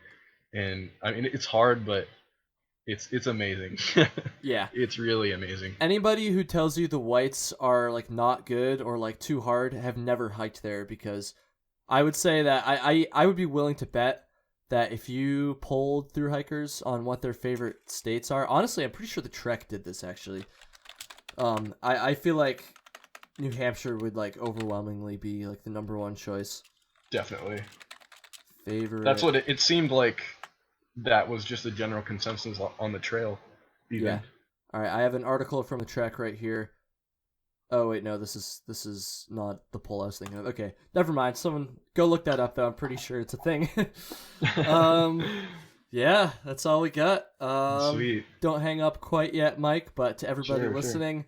And I mean, it's hard, but it's amazing. Yeah. It's really amazing. Anybody who tells you the whites are like not good or like too hard have never hiked there, because I would say that I would be willing to bet that if you polled thru hikers on what their favorite states are, honestly, I'm pretty sure the Trek did this actually. I feel like New Hampshire would like overwhelmingly be like the number one choice. Definitely. Favorite. That's what it seemed like. That was just a general consensus on the trail. Even. Yeah. All right, I have an article from the Trek right here. Oh wait, no, this is not the poll I was thinking of. Okay, never mind. Someone go look that up though. I'm pretty sure it's a thing. Yeah, that's all we got. Sweet. Don't hang up quite yet, Mike. But to everybody listening,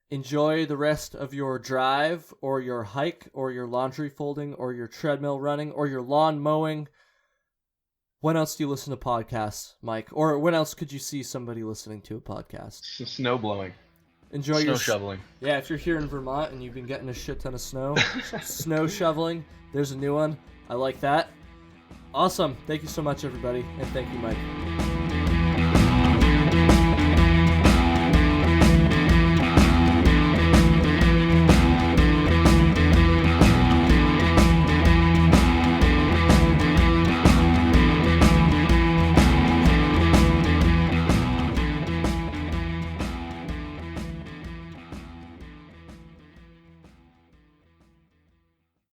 enjoy the rest of your drive, or your hike, or your laundry folding, or your treadmill running, or your lawn mowing. When else do you listen to podcasts, Mike? Or when else could you see somebody listening to a podcast? Snow blowing. Enjoy snow your shoveling. Yeah, if you're here in Vermont and you've been getting a shit ton of snow, snow shoveling, there's a new one. I like that. Awesome. Thank you so much, everybody. And thank you, Mike.